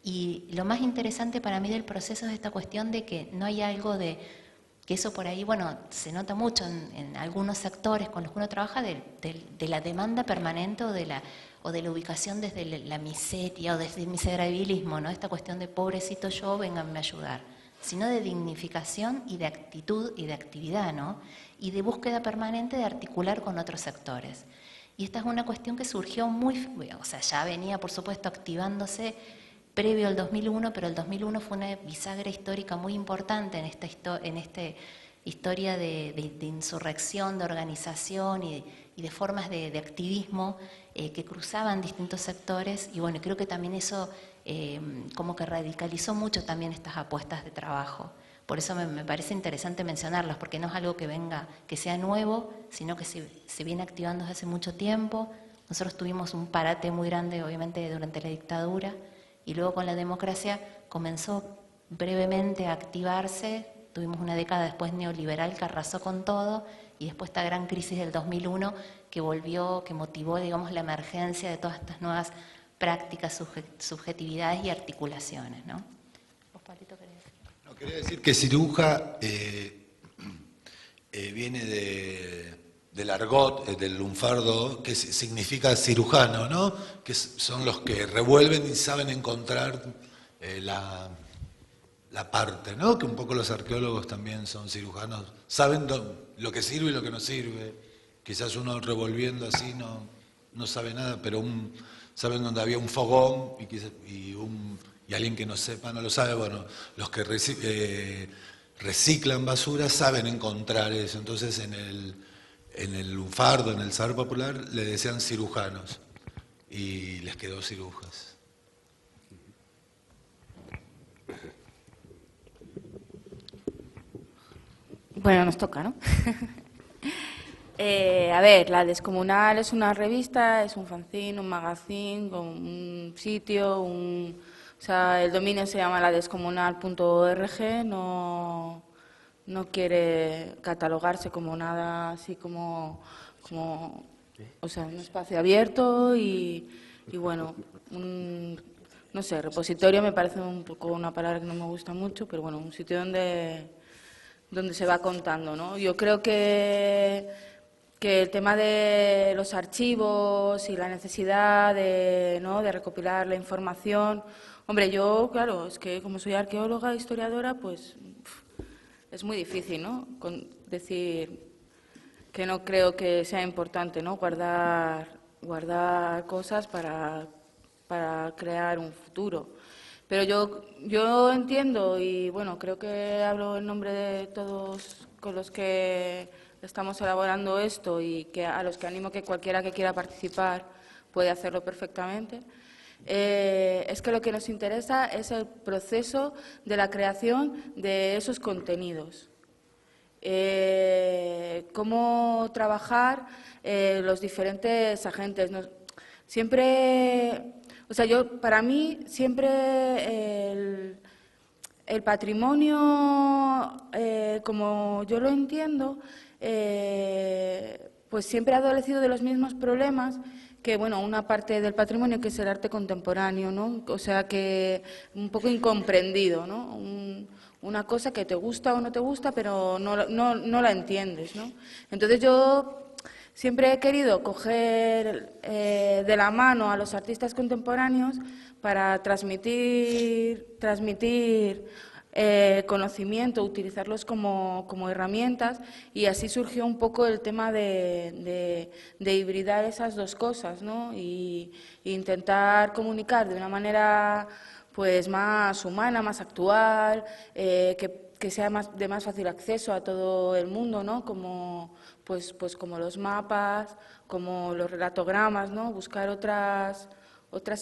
Y lo más interesante para mí del proceso es esta cuestión de que no hay algo de que eso por ahí, bueno, se nota mucho en algunos sectores con los que uno trabaja de la demanda permanente o de la ubicación desde la miseria o desde el miserabilismo, ¿no? Esta cuestión de pobrecito yo, vénganme a ayudar, sino de dignificación y de actitud y de actividad, ¿no? Y de búsqueda permanente de articular con otros sectores. Y esta es una cuestión que surgió o sea, ya venía, por supuesto, activándose previo al 2001, pero el 2001 fue una bisagra histórica muy importante en esta historia de insurrección, de organización y de formas de activismo que cruzaban distintos sectores. Y bueno, creo que también eso como que radicalizó mucho también estas apuestas de trabajo. Por eso me parece interesante mencionarlas, porque no es algo que sea nuevo, sino que se viene activando desde hace mucho tiempo. Nosotros tuvimos un parate muy grande, obviamente, durante la dictadura, y luego con la democracia comenzó brevemente a activarse. Tuvimos una década después neoliberal que arrasó con todo, y después esta gran crisis del 2001 que motivó, digamos, la emergencia de todas estas nuevas prácticas, subjetividades y articulaciones, ¿no? ¿Vos, Pablito, querés decir? No, quería decir que ciruja viene del argot, del lunfardo, que significa cirujano, ¿no? Que son los que revuelven y saben encontrar la parte, ¿no? Que un poco los arqueólogos también son cirujanos, saben lo que sirve y lo que no sirve. Quizás uno revolviendo así no sabe nada, pero saben dónde había un fogón y alguien que no sepa no lo sabe. Bueno, los que reciclan basura saben encontrar eso. Entonces en el lunfardo, en el saber popular, le decían cirujanos y les quedó cirujas. Bueno, nos toca, ¿no? A ver, La Descomunal es una revista, es un fanzine, un magazine, con un sitio, o sea, el dominio se llama ladescomunal.org, no quiere catalogarse como nada así como o sea, un espacio abierto y bueno, no sé, repositorio me parece un poco una palabra que no me gusta mucho, pero bueno, un sitio donde se va contando, ¿no? Yo creo que el tema de los archivos y la necesidad de recopilar la información, hombre, yo, claro, es que como soy arqueóloga, historiadora, pues es muy difícil, ¿no? Decir que no creo que sea importante, ¿no? Guardar cosas para crear un futuro. Pero yo entiendo y, bueno, creo que hablo en nombre de todos con los que estamos elaborando esto y que a los que animo que cualquiera que quiera participar puede hacerlo perfectamente. Es que lo que nos interesa es el proceso de la creación de esos contenidos. Cómo trabajar los diferentes agentes. Siempre... O sea, para mí siempre el patrimonio, como yo lo entiendo, pues siempre ha adolecido de los mismos problemas que, bueno, una parte del patrimonio que es el arte contemporáneo, ¿no? O sea, que un poco incomprendido, ¿no? Una cosa que te gusta o no te gusta, pero no la entiendes, ¿no? Entonces yo siempre he querido coger de la mano a los artistas contemporáneos para transmitir conocimiento, utilizarlos como herramientas, y así surgió un poco el tema de hibridar esas dos cosas, ¿no? Y intentar comunicar de una manera pues más humana, más actual, que sea de más fácil acceso a todo el mundo, ¿no? Como como los mapas, como los relatogramas, ¿no? Buscar otras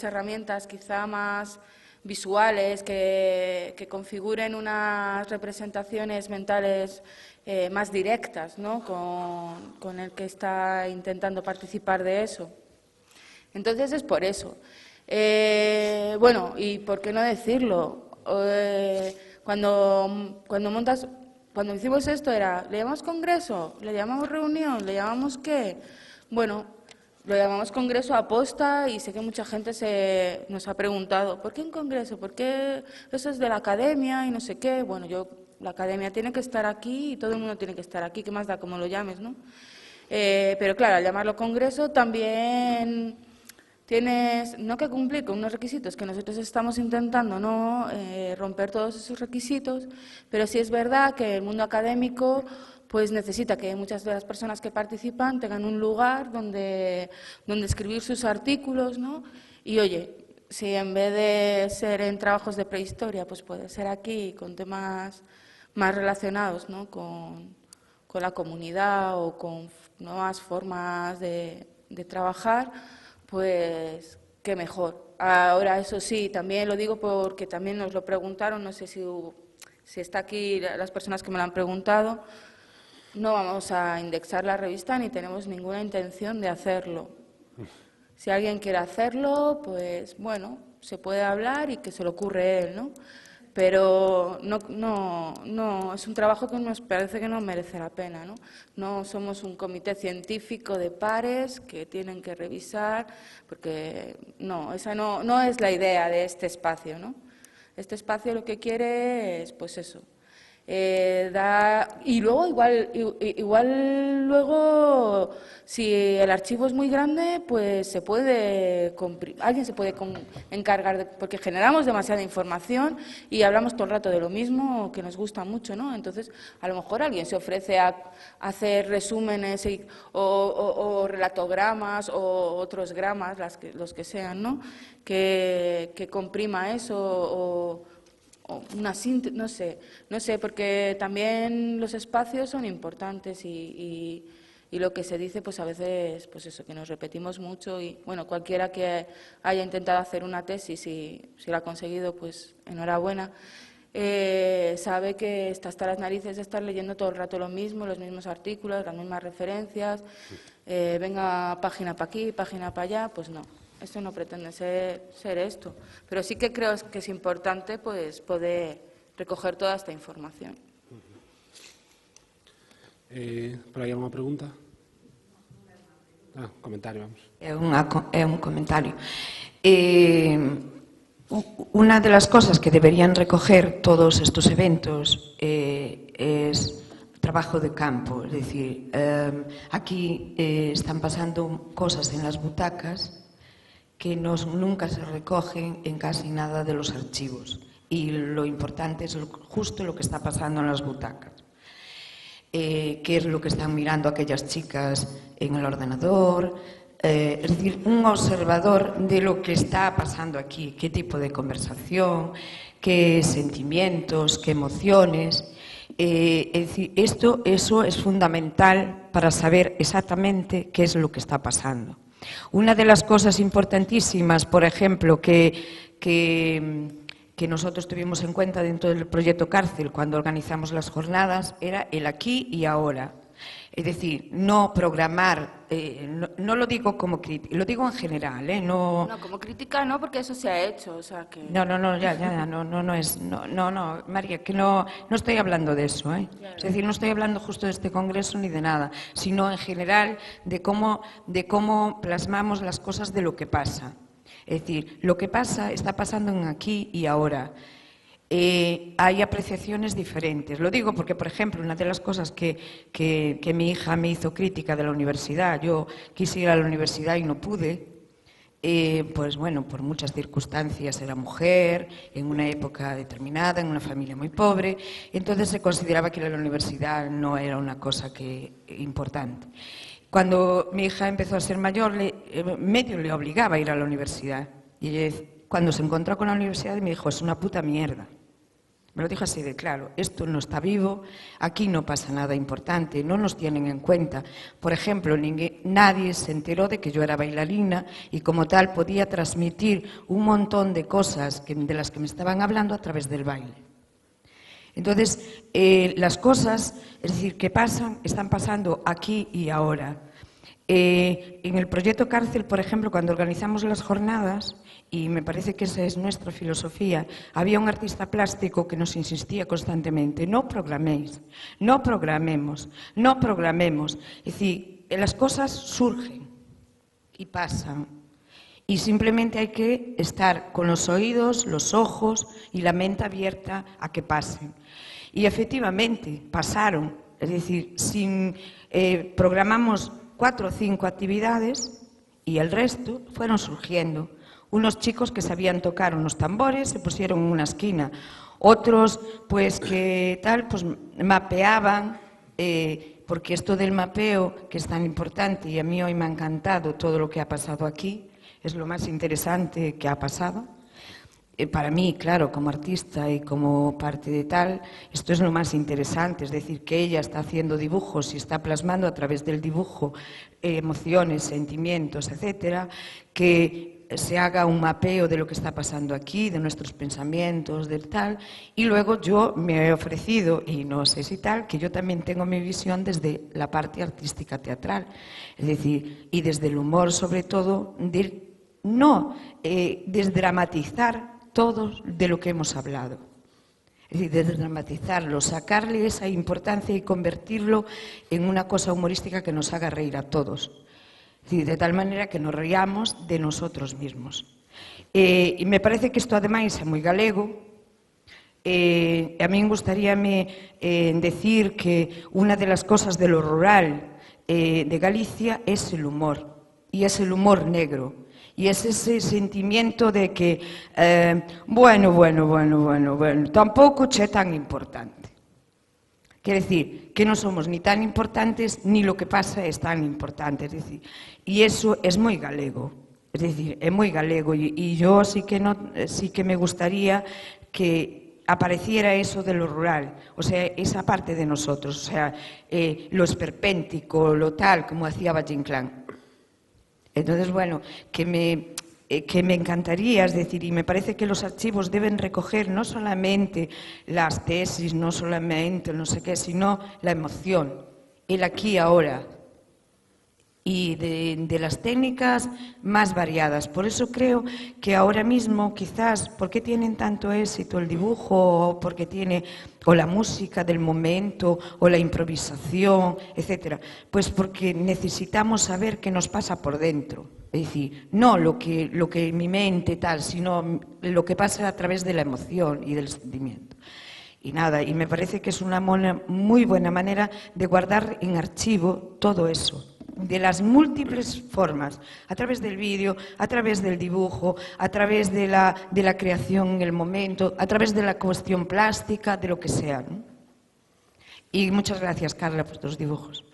herramientas quizá más visuales que configuren unas representaciones mentales más directas, ¿no? con el que está intentando participar de eso. Entonces es por eso. Bueno, y por qué no decirlo, cuando hicimos esto ¿le llamamos congreso? ¿Le llamamos reunión? ¿Le llamamos qué? Bueno, lo llamamos congreso aposta, y sé que mucha gente nos ha preguntado, ¿por qué un congreso? ¿Por qué eso es de la academia y no sé qué? Bueno, la academia tiene que estar aquí y todo el mundo tiene que estar aquí, ¿qué más da como lo llames, no? Pero claro, al llamarlo congreso también tienes que cumplir con unos requisitos que nosotros estamos intentando no romper todos esos requisitos, pero sí es verdad que el mundo académico pues necesita que muchas de las personas que participan tengan un lugar donde escribir sus artículos, ¿no? Y oye, si en vez de ser en trabajos de prehistoria, pues puede ser aquí con temas más relacionados, ¿no? con la comunidad o con nuevas formas de trabajar, pues qué mejor. Ahora, eso sí, también lo digo porque también nos lo preguntaron, no sé si está aquí las personas que me lo han preguntado. No vamos a indexar la revista ni tenemos ninguna intención de hacerlo. Si alguien quiere hacerlo, pues bueno, se puede hablar y que se le ocurre él, ¿no? Pero no, es un trabajo que nos parece que no merece la pena, ¿no? No somos un comité científico de pares que tienen que revisar, porque no, esa no es la idea de este espacio, ¿no? Este espacio lo que quiere es, pues eso, y luego igual luego si el archivo es muy grande, pues alguien se puede encargar porque generamos demasiada información y hablamos todo el rato de lo mismo, que nos gusta mucho, ¿no? Entonces a lo mejor alguien se ofrece a hacer resúmenes o relatogramas o otros gramas, los que sean, ¿no? Que comprima eso o una síntesis, no sé, porque también los espacios son importantes y lo que se dice, pues a veces, pues eso, que nos repetimos mucho y, bueno, cualquiera que haya intentado hacer una tesis y si lo ha conseguido, pues enhorabuena, sabe que está hasta las narices de estar leyendo todo el rato lo mismo, los mismos artículos, las mismas referencias, venga página para aquí, página para allá, pues no. Esto no pretende ser esto, pero sí que creo que es importante pues poder recoger toda esta información. ¿Por ahí alguna pregunta? Comentario, vamos. É un comentario. Una de las cosas que deberían recoger todos estos eventos es trabajo de campo, es decir, aquí están pasando cosas en las butacas que nunca se recogen en casi nada de los archivos. Y lo importante es justo lo que está pasando en las butacas. Qué es lo que están mirando aquellas chicas en el ordenador. Es decir, un observador de lo que está pasando aquí, qué tipo de conversación, qué sentimientos, qué emociones. Es decir, eso es fundamental para saber exactamente qué es lo que está pasando. Una de las cosas importantísimas, por ejemplo, que nosotros tuvimos en cuenta dentro del proyecto Cárcel cuando organizamos las jornadas era el aquí y ahora. Es decir, no programar, no lo digo como crítica, lo digo en general, No, como crítica no, porque eso se ha hecho, o sea que... No, María, que no estoy hablando de eso, Claro. Es decir, no estoy hablando justo de este congreso ni de nada, sino en general de cómo plasmamos las cosas de lo que pasa. Es decir, lo que pasa está pasando en aquí y ahora. Hay apreciaciones diferentes. Lo digo porque, por ejemplo, una de las cosas que mi hija me hizo crítica de la universidad, yo quise ir a la universidad y no pude, pues bueno, por muchas circunstancias, era mujer, en una época determinada, en una familia muy pobre, entonces se consideraba que ir a la universidad no era una cosa importante. Cuando mi hija empezó a ser mayor, medio le obligaba a ir a la universidad. Y ella, cuando se encontró con la universidad, me dijo, es una puta mierda. Me lo dijo así de claro, esto no está vivo, aquí no pasa nada importante, no nos tienen en cuenta. Por ejemplo, nadie se enteró de que yo era bailarina y como tal podía transmitir un montón de cosas de las que me estaban hablando a través del baile. Entonces, las cosas, es decir, que pasan, están pasando aquí y ahora. En el proyecto Cárcel, por ejemplo, cuando organizamos las jornadas, y me parece que esa es nuestra filosofía, había un artista plástico que nos insistía constantemente, no programéis, no programemos, no programemos. Es decir, las cosas surgen y pasan. Y simplemente hay que estar con los oídos, los ojos y la mente abierta a que pasen. Y efectivamente, pasaron. Es decir, programamos 4 o 5 actividades y el resto fueron surgiendo. Unos chicos que sabían tocar unos tambores se pusieron en una esquina. Otros, pues que tal, pues mapeaban, porque esto del mapeo, que es tan importante y a mí hoy me ha encantado todo lo que ha pasado aquí, es lo más interesante que ha pasado. Para mí, claro, como artista y como parte de tal, esto es lo más interesante, es decir, que ella está haciendo dibujos y está plasmando a través del dibujo emociones, sentimientos, etcétera, que se haga un mapeo de lo que está pasando aquí, de nuestros pensamientos, del tal, y luego yo me he ofrecido, y no sé si tal, que yo también tengo mi visión desde la parte artística teatral, es decir, y desde el humor sobre todo, no desdramatizar todo de lo que hemos hablado. Es decir, desdramatizarlo, sacarle esa importancia y convertirlo en una cosa humorística que nos haga reír a todos. Es decir, de tal manera que nos riamos de nosotros mismos. E me parece que isto, ademais, é moi galego. A mí me gustaría decir que una de las cosas de lo rural de Galicia es el humor, y es el humor negro. Y es ese sentimiento de que, bueno, tampouco é tan importante. Quer decir, que non somos ni tan importantes, ni lo que pasa es tan importante. Es decir, y eso es moi galego. Es decir, é moi galego. Y yo sí que me gustaría que apareciera eso de lo rural, o sea, esa parte de nosotros, o sea, lo esperpéntico, lo tal, como hacía Valle Inclán. Entonces, bueno, que me encantaría, es decir, y me parece que los archivos deben recoger no solamente las tesis, no solamente no sé qué, sino la emoción, el aquí y ahora, y de las técnicas más variadas. Por eso creo que ahora mismo, quizás, ¿por qué tienen tanto éxito el dibujo, o la música del momento, o la improvisación, etcétera? Pues porque necesitamos saber qué nos pasa por dentro. Es decir, no lo que mi mente tal, sino lo que pasa a través de la emoción y del sentimiento. Y nada, y me parece que es una muy buena manera de guardar en archivo todo eso, de las múltiples formas, a través del vídeo, a través del dibujo, a través de la creación en el momento, a través de la cuestión plástica, de lo que sea, ¿no? Y muchas gracias, Carla, por tus dibujos.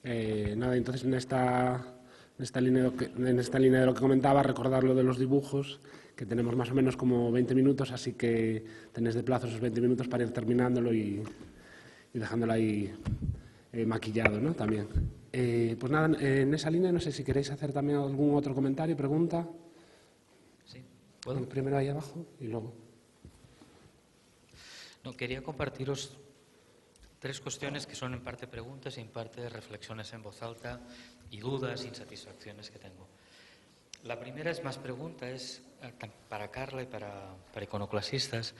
Nada, entonces en esta línea de lo que comentaba, recordar lo de los dibujos, que tenemos más o menos como 20 minutos, así que tenéis de plazo esos 20 minutos para ir terminándolo y dejándolo ahí maquillado, ¿no? También. Pues nada, en esa línea, no sé si queréis hacer también algún otro comentario, pregunta. Sí, ¿puedo? Primero ahí abajo y luego. No, quería compartiros 3 cuestiones que son en parte preguntas y en parte reflexiones en voz alta y dudas, insatisfacciones que tengo. La primera es más pregunta, es para Carla y para iconoclasistas.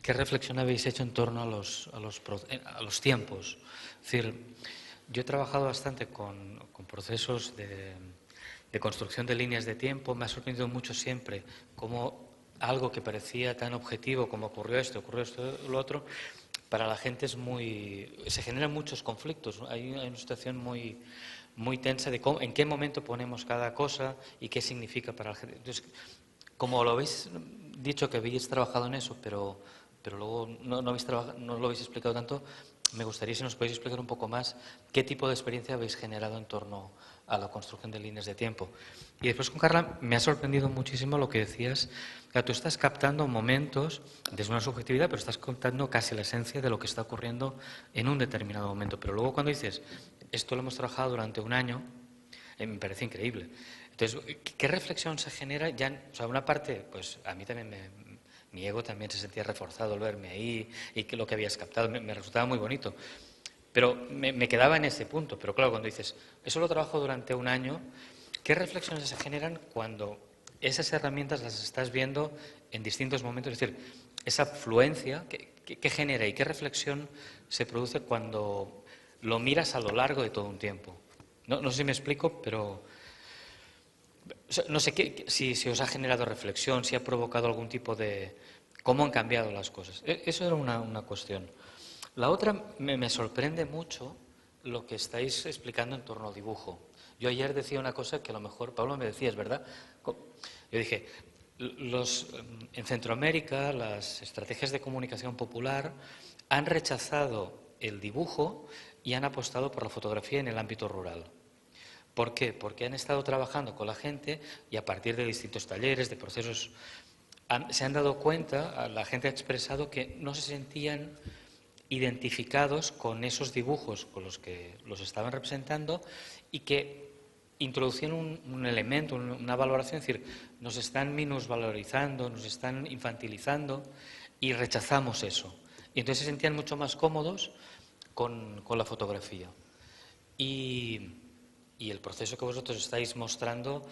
¿Qué reflexión habéis hecho en torno a los tiempos? Es decir, yo he trabajado bastante con procesos de construcción de líneas de tiempo. Me ha sorprendido mucho siempre cómo algo que parecía tan objetivo como ocurrió esto, lo otro, para la gente se generan muchos conflictos. Hay una situación muy tensa de en qué momento ponemos cada cosa y qué significa para la gente. Entonces, como lo habéis dicho que habéis trabajado en eso, pero luego no lo habéis explicado tanto, me gustaría si nos podéis explicar un poco más qué tipo de experiencia habéis generado en torno a la construcción de líneas de tiempo. Y después con Carla me ha sorprendido muchísimo lo que decías. Tú estás captando momentos desde una subjetividad, pero estás captando casi la esencia de lo que está ocurriendo en un determinado momento. Pero luego cuando dices, esto lo hemos trabajado durante un año, me parece increíble. Entonces, ¿qué reflexión se genera? O sea, una parte, pues a mí también mi ego también se sentía reforzado al verme ahí y que lo que habías captado me resultaba muy bonito. Pero me quedaba en ese punto. Pero claro, cuando dices, eso lo trabajo durante un año, ¿qué reflexiones se generan cuando esas herramientas las estás viendo en distintos momentos? Es decir, esa fluencia, ¿qué genera y qué reflexión se produce cuando lo miras a lo largo de todo un tiempo? No sé si me explico, pero no sé si os ha generado reflexión, si ha provocado algún tipo de cómo han cambiado las cosas. Eso era una cuestión. La otra, me sorprende mucho lo que estáis explicando en torno al dibujo. Yo ayer decía una cosa que a lo mejor, Pablo, me decías, ¿verdad? Yo dije, en Centroamérica las estrategias de comunicación popular han rechazado el dibujo y han apostado por la fotografía en el ámbito rural. ¿Por qué? Porque han estado trabajando con la gente y a partir de distintos talleres, de procesos, se han dado cuenta, la gente ha expresado que no se sentían identificados con esos dibujos con los que los estaban representando y que introducían un elemento, una valoración, es decir, nos están minusvalorizando, nos están infantilizando y rechazamos eso. Y entonces se sentían mucho más cómodos con la fotografía. Y y el proceso que vosotros estáis mostrando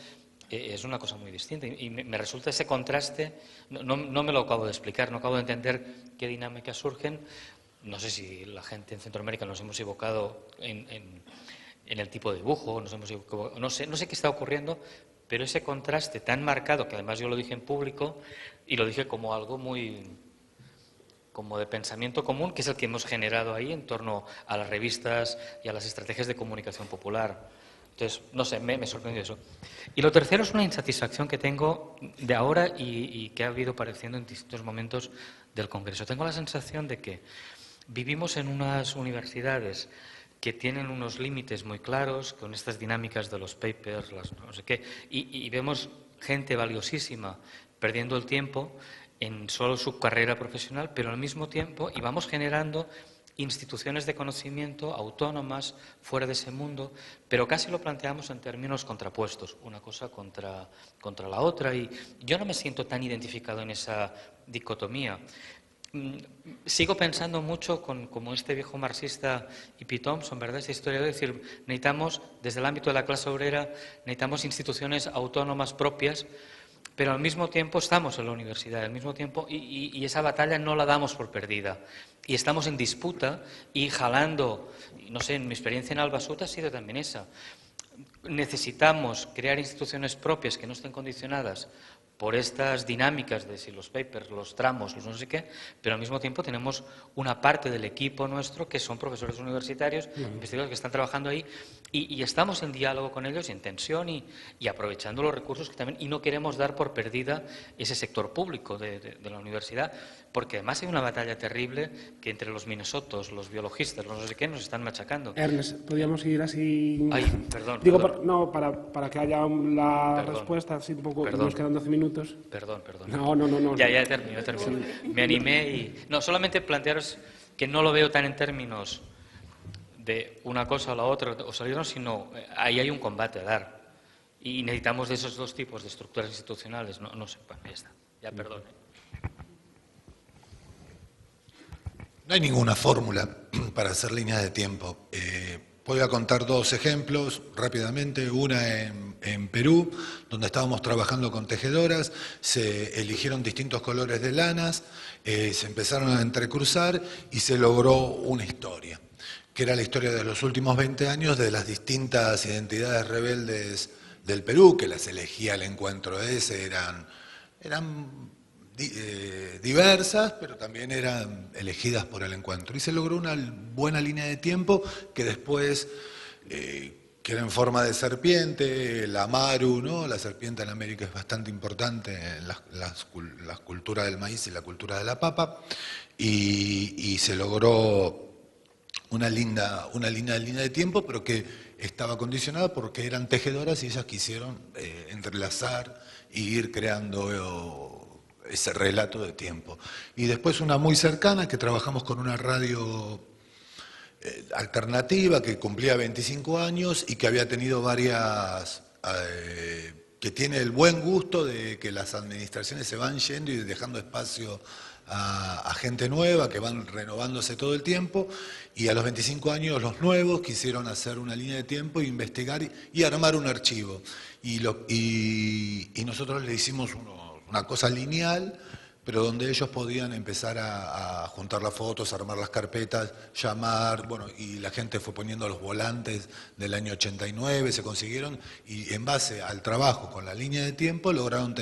es una cosa muy distinta. Y me resulta ese contraste, no me lo acabo de explicar, no acabo de entender qué dinámicas surgen. No sé si la gente en Centroamérica nos hemos equivocado en el tipo de dibujo, no sé qué está ocurriendo, pero ese contraste tan marcado, que además yo lo dije en público y lo dije como algo muy como de pensamiento común, que es el que hemos generado ahí en torno a las revistas y a las estrategias de comunicación popular. Entonces, no sé, me sorprendió eso. Y lo tercero es una insatisfacción que tengo de ahora y que ha habido apareciendo en distintos momentos del Congreso. Tengo la sensación de que vivimos en unas universidades que tienen unos límites muy claros, con estas dinámicas de los papers, no sé qué, y vemos gente valiosísima perdiendo el tiempo en solo su carrera profesional, pero al mismo tiempo, y vamos generando instituciones de conocimiento autónomas fuera de ese mundo, pero casi lo planteamos en términos contrapuestos, una cosa contra la otra, y yo no me siento tan identificado en esa dicotomía. Sigo pensando mucho como este viejo marxista E.P. Thompson, ¿verdad? Esa historia de decir, necesitamos, desde el ámbito de la clase obrera, necesitamos instituciones autónomas propias, pero al mismo tiempo estamos en la universidad, al mismo tiempo, y esa batalla no la damos por perdida. Y estamos en disputa y jalando, no sé, en mi experiencia en Albasut ha sido también esa. Necesitamos crear instituciones propias que no estén condicionadas por estas dinámicas de si los papers, los tramos, los no sé qué, pero al mismo tiempo tenemos una parte del equipo nuestro que son profesores universitarios, investigadores que están trabajando ahí y estamos en diálogo con ellos y en tensión y aprovechando los recursos que también, y no queremos dar por perdida ese sector público de la universidad, porque además hay una batalla terrible que entre los minnesotos, los biologistas, los no sé qué, nos están machacando. Ernest, podríamos ir así... Ay, perdón. Digo, perdón. No, para que haya la respuesta, así un poco, nos quedan 12 minutos. Perdón. No. Ya termino. Me animé y... No, solamente plantearos que no lo veo tan en términos de una cosa o la otra, o salirnos, sino ahí hay un combate a dar. Y necesitamos de esos dos tipos de estructuras institucionales. No sé, bueno, ya está. Ya, perdón. No hay ninguna fórmula para hacer líneas de tiempo. Voy a contar dos ejemplos rápidamente. Una en Perú, donde estábamos trabajando con tejedoras, se eligieron distintos colores de lanas, se empezaron a entrecruzar y se logró una historia, que era la historia de los últimos 20 años de las distintas identidades rebeldes del Perú, que las elegía el encuentro ese, eran diversas, pero también eran elegidas por el encuentro. Y se logró una buena línea de tiempo que después, que era en forma de serpiente, la maru, ¿no? La serpiente en América es bastante importante en la cultura del maíz y la cultura de la papa, y se logró una linda línea de tiempo, pero que estaba condicionada porque eran tejedoras y ellas quisieron entrelazar y ir creando ese relato de tiempo. Y después una muy cercana, que trabajamos con una radio alternativa que cumplía 25 años y que había tenido varias, que tiene el buen gusto de que las administraciones se van yendo y dejando espacio a gente nueva, que van renovándose todo el tiempo, y a los 25 años los nuevos quisieron hacer una línea de tiempo, investigar y armar un archivo. Y nosotros le hicimos una cosa lineal, pero donde ellos podían empezar a juntar las fotos, armar las carpetas, llamar, bueno, y la gente fue poniendo los volantes del año 89, se consiguieron, y en base al trabajo con la línea de tiempo lograron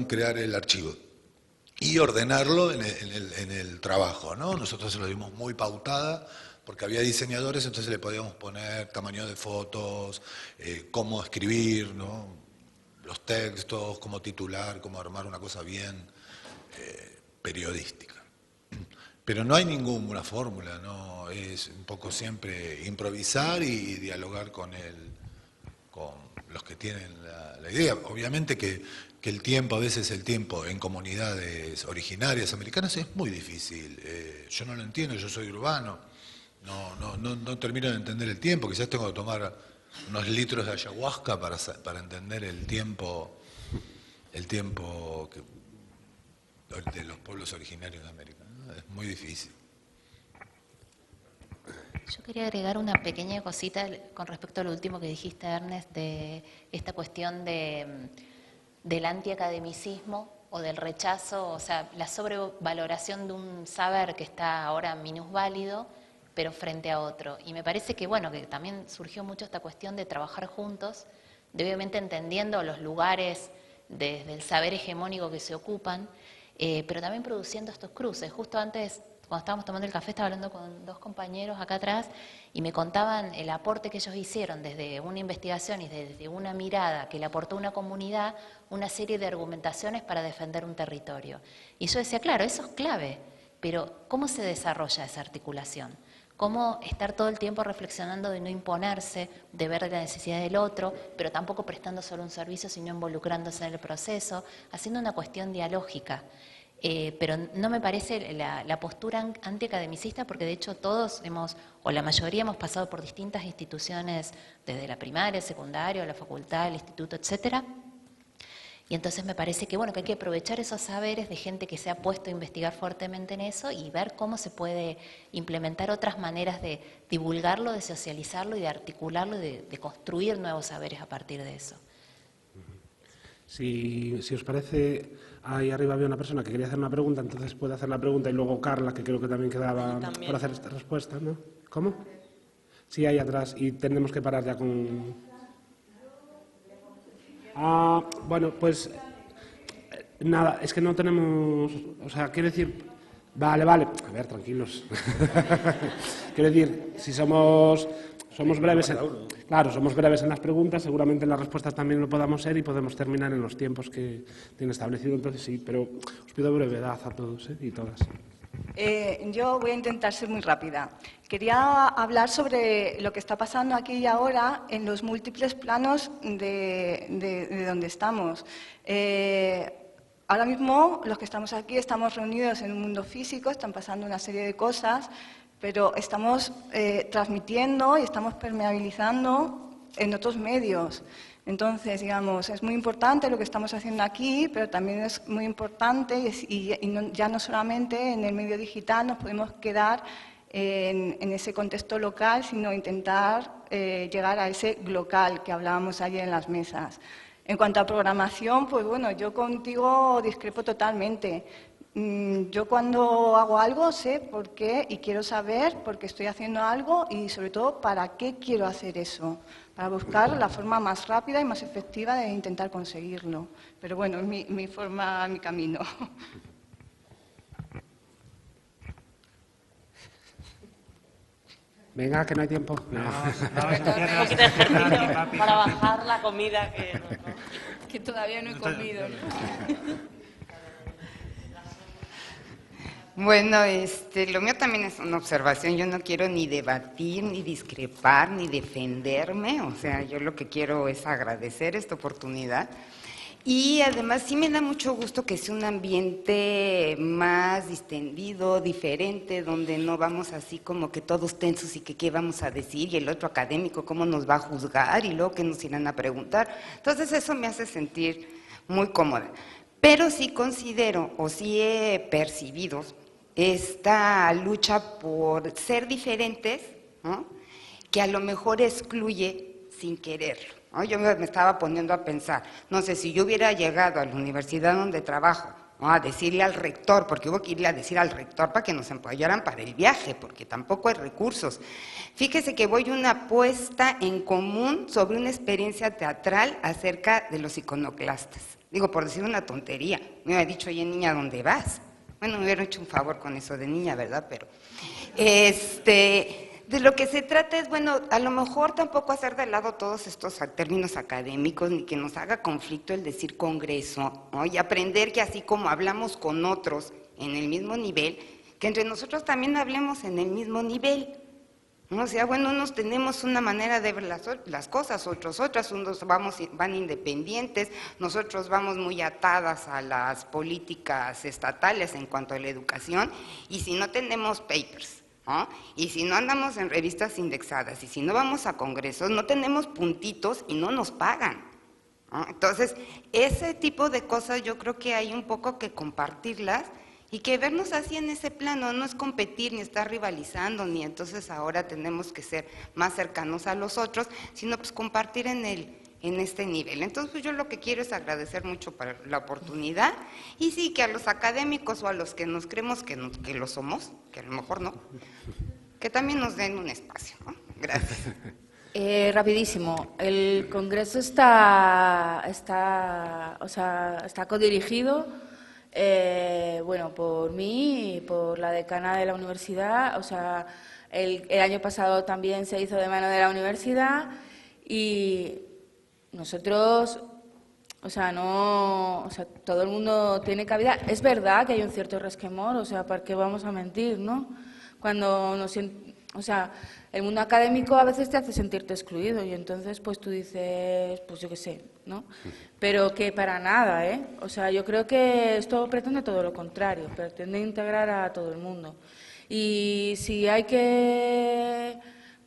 crear el archivo y ordenarlo en el trabajo, ¿no? Nosotros se lo dimos muy pautada, porque había diseñadores, entonces le podíamos poner tamaño de fotos, cómo escribir, ¿no? Los textos, cómo titular, cómo armar una cosa bien periodística. Pero no hay ninguna fórmula, ¿no? Es un poco siempre improvisar y dialogar con los que tienen la idea. Obviamente que el tiempo, a veces el tiempo en comunidades originarias americanas es muy difícil. Yo no lo entiendo, yo soy urbano, no termino de entender el tiempo, quizás tengo que tomar unos litros de ayahuasca para entender el tiempo de los pueblos originarios de América, ¿no? Es muy difícil. Yo quería agregar una pequeña cosita con respecto a lo último que dijiste, Ernest, de esta cuestión del antiacademicismo o del rechazo, o sea, la sobrevaloración de un saber que está ahora minusválido, pero frente a otro. Y me parece que, bueno, que también surgió mucho esta cuestión de trabajar juntos, de obviamente entendiendo los lugares desde el saber hegemónico que se ocupan, pero también produciendo estos cruces. Justo antes, cuando estábamos tomando el café, estaba hablando con dos compañeros acá atrás y me contaban el aporte que ellos hicieron desde una investigación y desde una mirada que le aportó una comunidad, una serie de argumentaciones para defender un territorio. Y yo decía, claro, eso es clave, pero ¿cómo se desarrolla esa articulación? ¿Cómo estar todo el tiempo reflexionando de no imponerse, de ver la necesidad del otro, pero tampoco prestando solo un servicio, sino involucrándose en el proceso, haciendo una cuestión dialógica? Pero no me parece la postura antiacademicista, porque de hecho todos o la mayoría hemos pasado por distintas instituciones, desde la primaria, el secundario, la facultad, el instituto, etcétera. Y entonces me parece que, bueno, que hay que aprovechar esos saberes de gente que se ha puesto a investigar fuertemente en eso y ver cómo se puede implementar otras maneras de divulgarlo, de socializarlo y de articularlo y de construir nuevos saberes a partir de eso. Si os parece, ahí arriba había una persona que quería hacer una pregunta, entonces puede hacer la pregunta y luego Carla, que creo que también quedaba por hacer esta respuesta, ¿no? ¿Cómo? Sí, ahí atrás, y tenemos que parar ya con... bueno, pues nada, es que no tenemos, o sea, quiero decir, vale, a ver, tranquilos. Quiero decir, si somos breves, claro, somos breves en las preguntas, seguramente en las respuestas también lo podamos ser y podemos terminar en los tiempos que tiene establecido, entonces sí, pero os pido brevedad a todos y todas. Yo voy a intentar ser muy rápida. Quería hablar sobre lo que está pasando aquí y ahora en los múltiples planos de donde estamos. Ahora mismo, los que estamos aquí, estamos reunidos en un mundo físico, están pasando una serie de cosas, pero estamos transmitiendo y estamos permeabilizando en otros medios. Entonces, digamos, es muy importante lo que estamos haciendo aquí, pero también es muy importante, ya no solamente en el medio digital nos podemos quedar en ese contexto local, sino intentar llegar a ese global que hablábamos ayer en las mesas. En cuanto a programación, pues bueno, yo contigo discrepo totalmente. Yo cuando hago algo sé por qué y quiero saber por qué estoy haciendo algo y sobre todo para qué quiero hacer eso, para buscar la forma más rápida y más efectiva de intentar conseguirlo. Pero bueno, es mi forma, mi camino. Venga, que no hay tiempo. Un poquito de ejercicio para bajar la comida que todavía no he comido, ¿no? Bueno, lo mío también es una observación. Yo no quiero ni debatir, ni discrepar, ni defenderme. O sea, yo lo que quiero es agradecer esta oportunidad. Y además sí me da mucho gusto que sea un ambiente más distendido, diferente, donde no vamos así como que todos tensos y que qué vamos a decir y el otro académico cómo nos va a juzgar y luego qué nos irán a preguntar. Entonces eso me hace sentir muy cómoda. Pero sí considero o sí he percibido esta lucha por ser diferentes, ¿no?, que a lo mejor excluye sin quererlo, ¿no? Yo me estaba poniendo a pensar, no sé, si yo hubiera llegado a la universidad donde trabajo, ¿no?, a decirle al rector, porque hubo que irle a decir al rector para que nos apoyaran para el viaje, porque tampoco hay recursos. Fíjese que voy a una puesta en común sobre una experiencia teatral acerca de los iconoclastas. Digo, por decir una tontería, me hubiera dicho, oye, niña, ¿dónde vas? Bueno, me hubieran hecho un favor con eso de niña, ¿verdad? Pero, de lo que se trata es, bueno, a lo mejor tampoco hacer de lado todos estos términos académicos, ni que nos haga conflicto el decir congreso, ¿no? Y aprender que así como hablamos con otros en el mismo nivel, que entre nosotros también hablemos en el mismo nivel. O sea, bueno, unos tenemos una manera de ver las cosas, otros otras, unos van independientes, nosotros vamos muy atadas a las políticas estatales en cuanto a la educación, y si no tenemos papers, ¿no?, y si no andamos en revistas indexadas, y si no vamos a congresos, no tenemos puntitos y no nos pagan, ¿no? Entonces, ese tipo de cosas yo creo que hay un poco que compartirlas Y que vernos así en ese plano no es competir ni estar rivalizando, ni entonces ahora tenemos que ser más cercanos a los otros, sino pues compartir en este nivel. Entonces pues yo lo que quiero es agradecer mucho por la oportunidad y sí que a los académicos o a los que nos creemos que lo somos, que a lo mejor no, que también nos den un espacio, ¿no? Gracias. Rapidísimo, el Congreso está codirigido bueno, por mí y por la decana de la universidad. O sea, el año pasado también se hizo de mano de la universidad y nosotros, todo el mundo tiene cabida. Es verdad que hay un cierto resquemor, o sea, ¿para qué vamos a mentir, no? Cuando el mundo académico a veces te hace sentirte excluido y entonces pues tú dices, pues yo qué sé, ¿no? Pero que para nada, ¿eh? O sea, yo creo que esto pretende todo lo contrario, pretende integrar a todo el mundo. Y si hay que,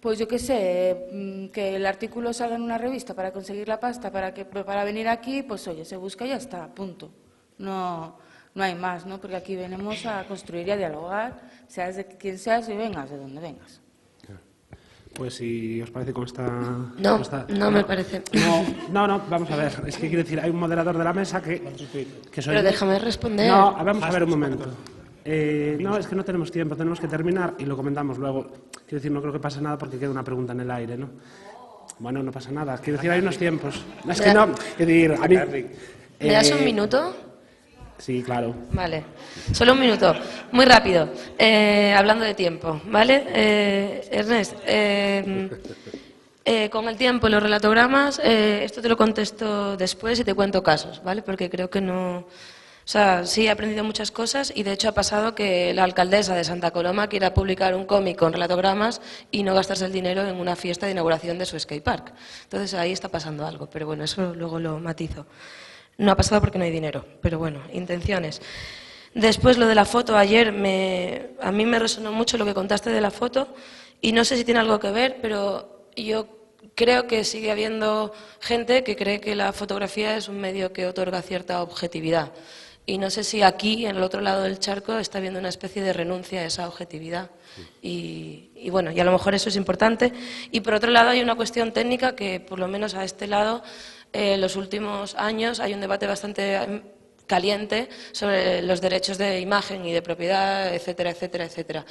pues yo qué sé, que el artículo salga en una revista para conseguir la pasta, para venir aquí, pues oye, se busca y ya está, punto. No hay más, ¿no? Porque aquí venimos a construir y a dialogar, seas de quien seas y vengas de donde vengas. Pues si os parece cómo está... No me parece. No, vamos a ver. Es que quiero decir, hay un moderador de la mesa que soy... Pero déjame responder. No, vamos a ver un momento. No, es que no tenemos tiempo, tenemos que terminar y lo comentamos luego. Quiero decir, no creo que pase nada porque queda una pregunta en el aire, ¿no? Bueno, no pasa nada. Quiero decir, hay unos tiempos. Es que no, quiero decir, a mí... ¿Me das un minuto? Sí, claro. Vale, solo un minuto, muy rápido, hablando de tiempo, ¿vale? Ernest, con el tiempo, los relatogramas, esto te lo contesto después y te cuento casos, ¿vale? Porque creo que no... O sea, sí he aprendido muchas cosas y de hecho ha pasado que la alcaldesa de Santa Coloma quiera publicar un cómic con relatogramas y no gastarse el dinero en una fiesta de inauguración de su skatepark. Entonces ahí está pasando algo, pero bueno, eso luego lo matizo. No ha pasado porque no hay dinero, pero bueno, intenciones. Después lo de la foto, ayer a mí me resonó mucho lo que contaste de la foto y no sé si tiene algo que ver, pero yo creo que sigue habiendo gente que cree que la fotografía es un medio que otorga cierta objetividad. Y no sé si aquí, en el otro lado del charco, está habiendo una especie de renuncia a esa objetividad. Y bueno, y a lo mejor eso es importante. Y por otro lado hay una cuestión técnica que, por lo menos a este lado, en los últimos años hay un debate bastante caliente sobre los derechos de imagen y de propiedad, etcétera, etcétera, etcétera.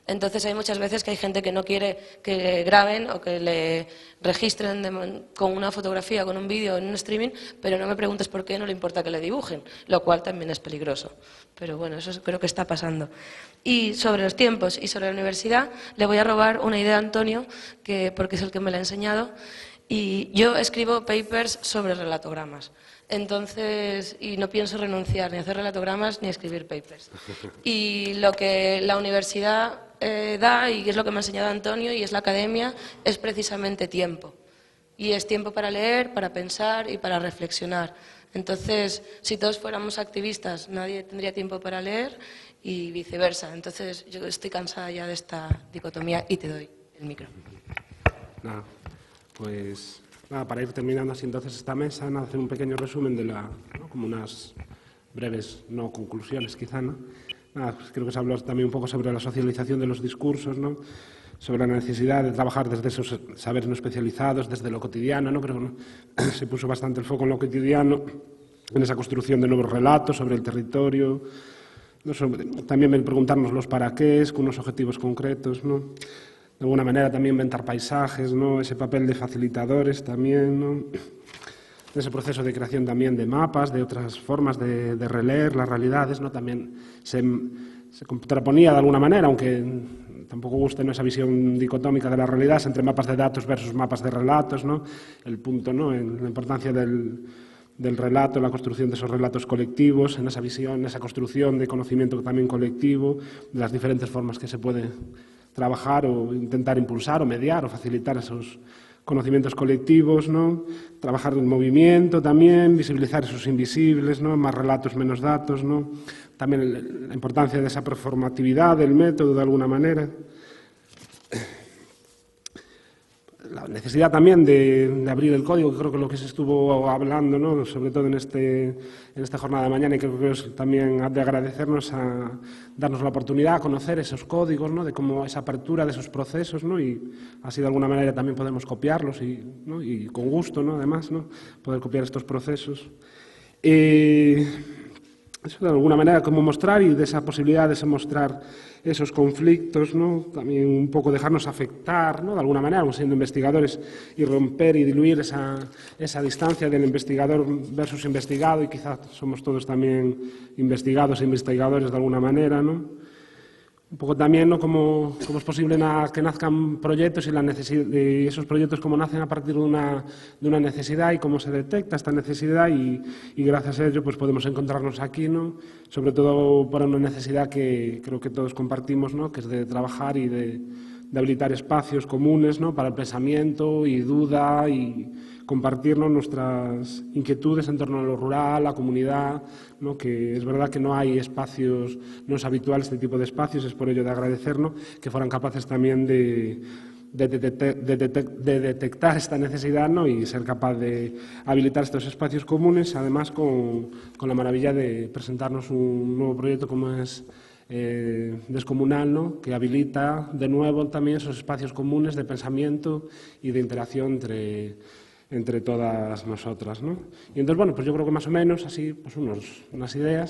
Entonces hay muchas veces que hay gente que no quiere que le graben o que le registren con una fotografía, con un vídeo, en un streaming, pero no me preguntes por qué, no le importa que le dibujen, lo cual también es peligroso. Pero bueno, eso creo que está pasando. Y sobre los tiempos y sobre la universidad, le voy a robar una idea a Antonio, porque es el que me la ha enseñado. Y yo escribo papers sobre relatogramas. Entonces, y no pienso renunciar ni a hacer relatogramas ni a escribir papers. Y lo que la universidad da, y es lo que me ha enseñado Antonio, y es la academia, es precisamente tiempo. Y es tiempo para leer, para pensar y para reflexionar. Entonces, si todos fuéramos activistas, nadie tendría tiempo para leer y viceversa. Entonces, yo estoy cansada ya de esta dicotomía y te doy el micro. Nada, pues nada, para ir terminando así entonces esta mesa, nada, hacer un pequeño resumen de ¿no? Como unas breves, no conclusiones quizá, ¿no? Nada, pues creo que se habló también un poco sobre la socialización de los discursos, ¿no? Sobre la necesidad de trabajar desde esos saberes no especializados, desde lo cotidiano, ¿no? Creo que ¿no? se puso bastante el foco en lo cotidiano, en esa construcción de nuevos relatos sobre el territorio, ¿no? También preguntarnos los para qué, con unos objetivos concretos, ¿no? De alguna manera también inventar paisajes, ¿no? Ese papel de facilitadores también, ¿no? Ese proceso de creación también de mapas, de otras formas de releer las realidades, ¿no? También se contraponía de alguna manera, aunque tampoco guste, ¿no? Esa visión dicotómica de las realidades entre mapas de datos versus mapas de relatos, ¿no? El punto, ¿no? En la importancia del relato, la construcción de esos relatos colectivos, en esa visión, en esa construcción de conocimiento también colectivo, de las diferentes formas que se puede trabajar o intentar impulsar o mediar o facilitar esos conocimientos colectivos, ¿no? Trabajar el movimiento también, visibilizar esos invisibles, ¿no? Más relatos, menos datos, ¿no? También la importancia de esa performatividad del método de alguna manera. la necesidad también de abrir el código, que creo que es lo que se estuvo hablando, ¿no? Sobre todo en esta jornada de mañana, y creo que es también de agradecernos a darnos la oportunidad a conocer esos códigos, ¿no? De cómo esa apertura de esos procesos, ¿no? Y así de alguna manera también podemos copiarlos ¿no? Y con gusto, ¿no? Además, ¿no? Poder copiar estos procesos. Eso de alguna manera como mostrar, y de esa posibilidad de mostrar esos conflictos, ¿no? También un poco dejarnos afectar, ¿no? De alguna manera, siendo investigadores, y romper y diluir esa distancia del investigador versus investigado, y quizás somos todos también investigados e investigadores de alguna manera, ¿no? Un poco también, ¿no? Cómo es posible que nazcan proyectos y esos proyectos cómo nacen a partir de una necesidad, y cómo se detecta esta necesidad, y gracias a ello pues podemos encontrarnos aquí, ¿no? Sobre todo por una necesidad que creo que todos compartimos, ¿no? Que es de trabajar y de habilitar espacios comunes, ¿no? Para el pensamiento y duda, y compartirnos nuestras inquietudes en torno a lo rural, la comunidad, ¿no? Que es verdad que no hay espacios, no es habitual este tipo de espacios, es por ello de agradecernos que fueran capaces también de detectar esta necesidad, ¿no? Y ser capaz de habilitar estos espacios comunes, además con la maravilla de presentarnos un nuevo proyecto como es Descomunal, ¿no? Que habilita de nuevo también esos espacios comunes de pensamiento y de interacción entre todas nosotras, ¿no? Y entonces, bueno, pues yo creo que más o menos así, pues unas ideas.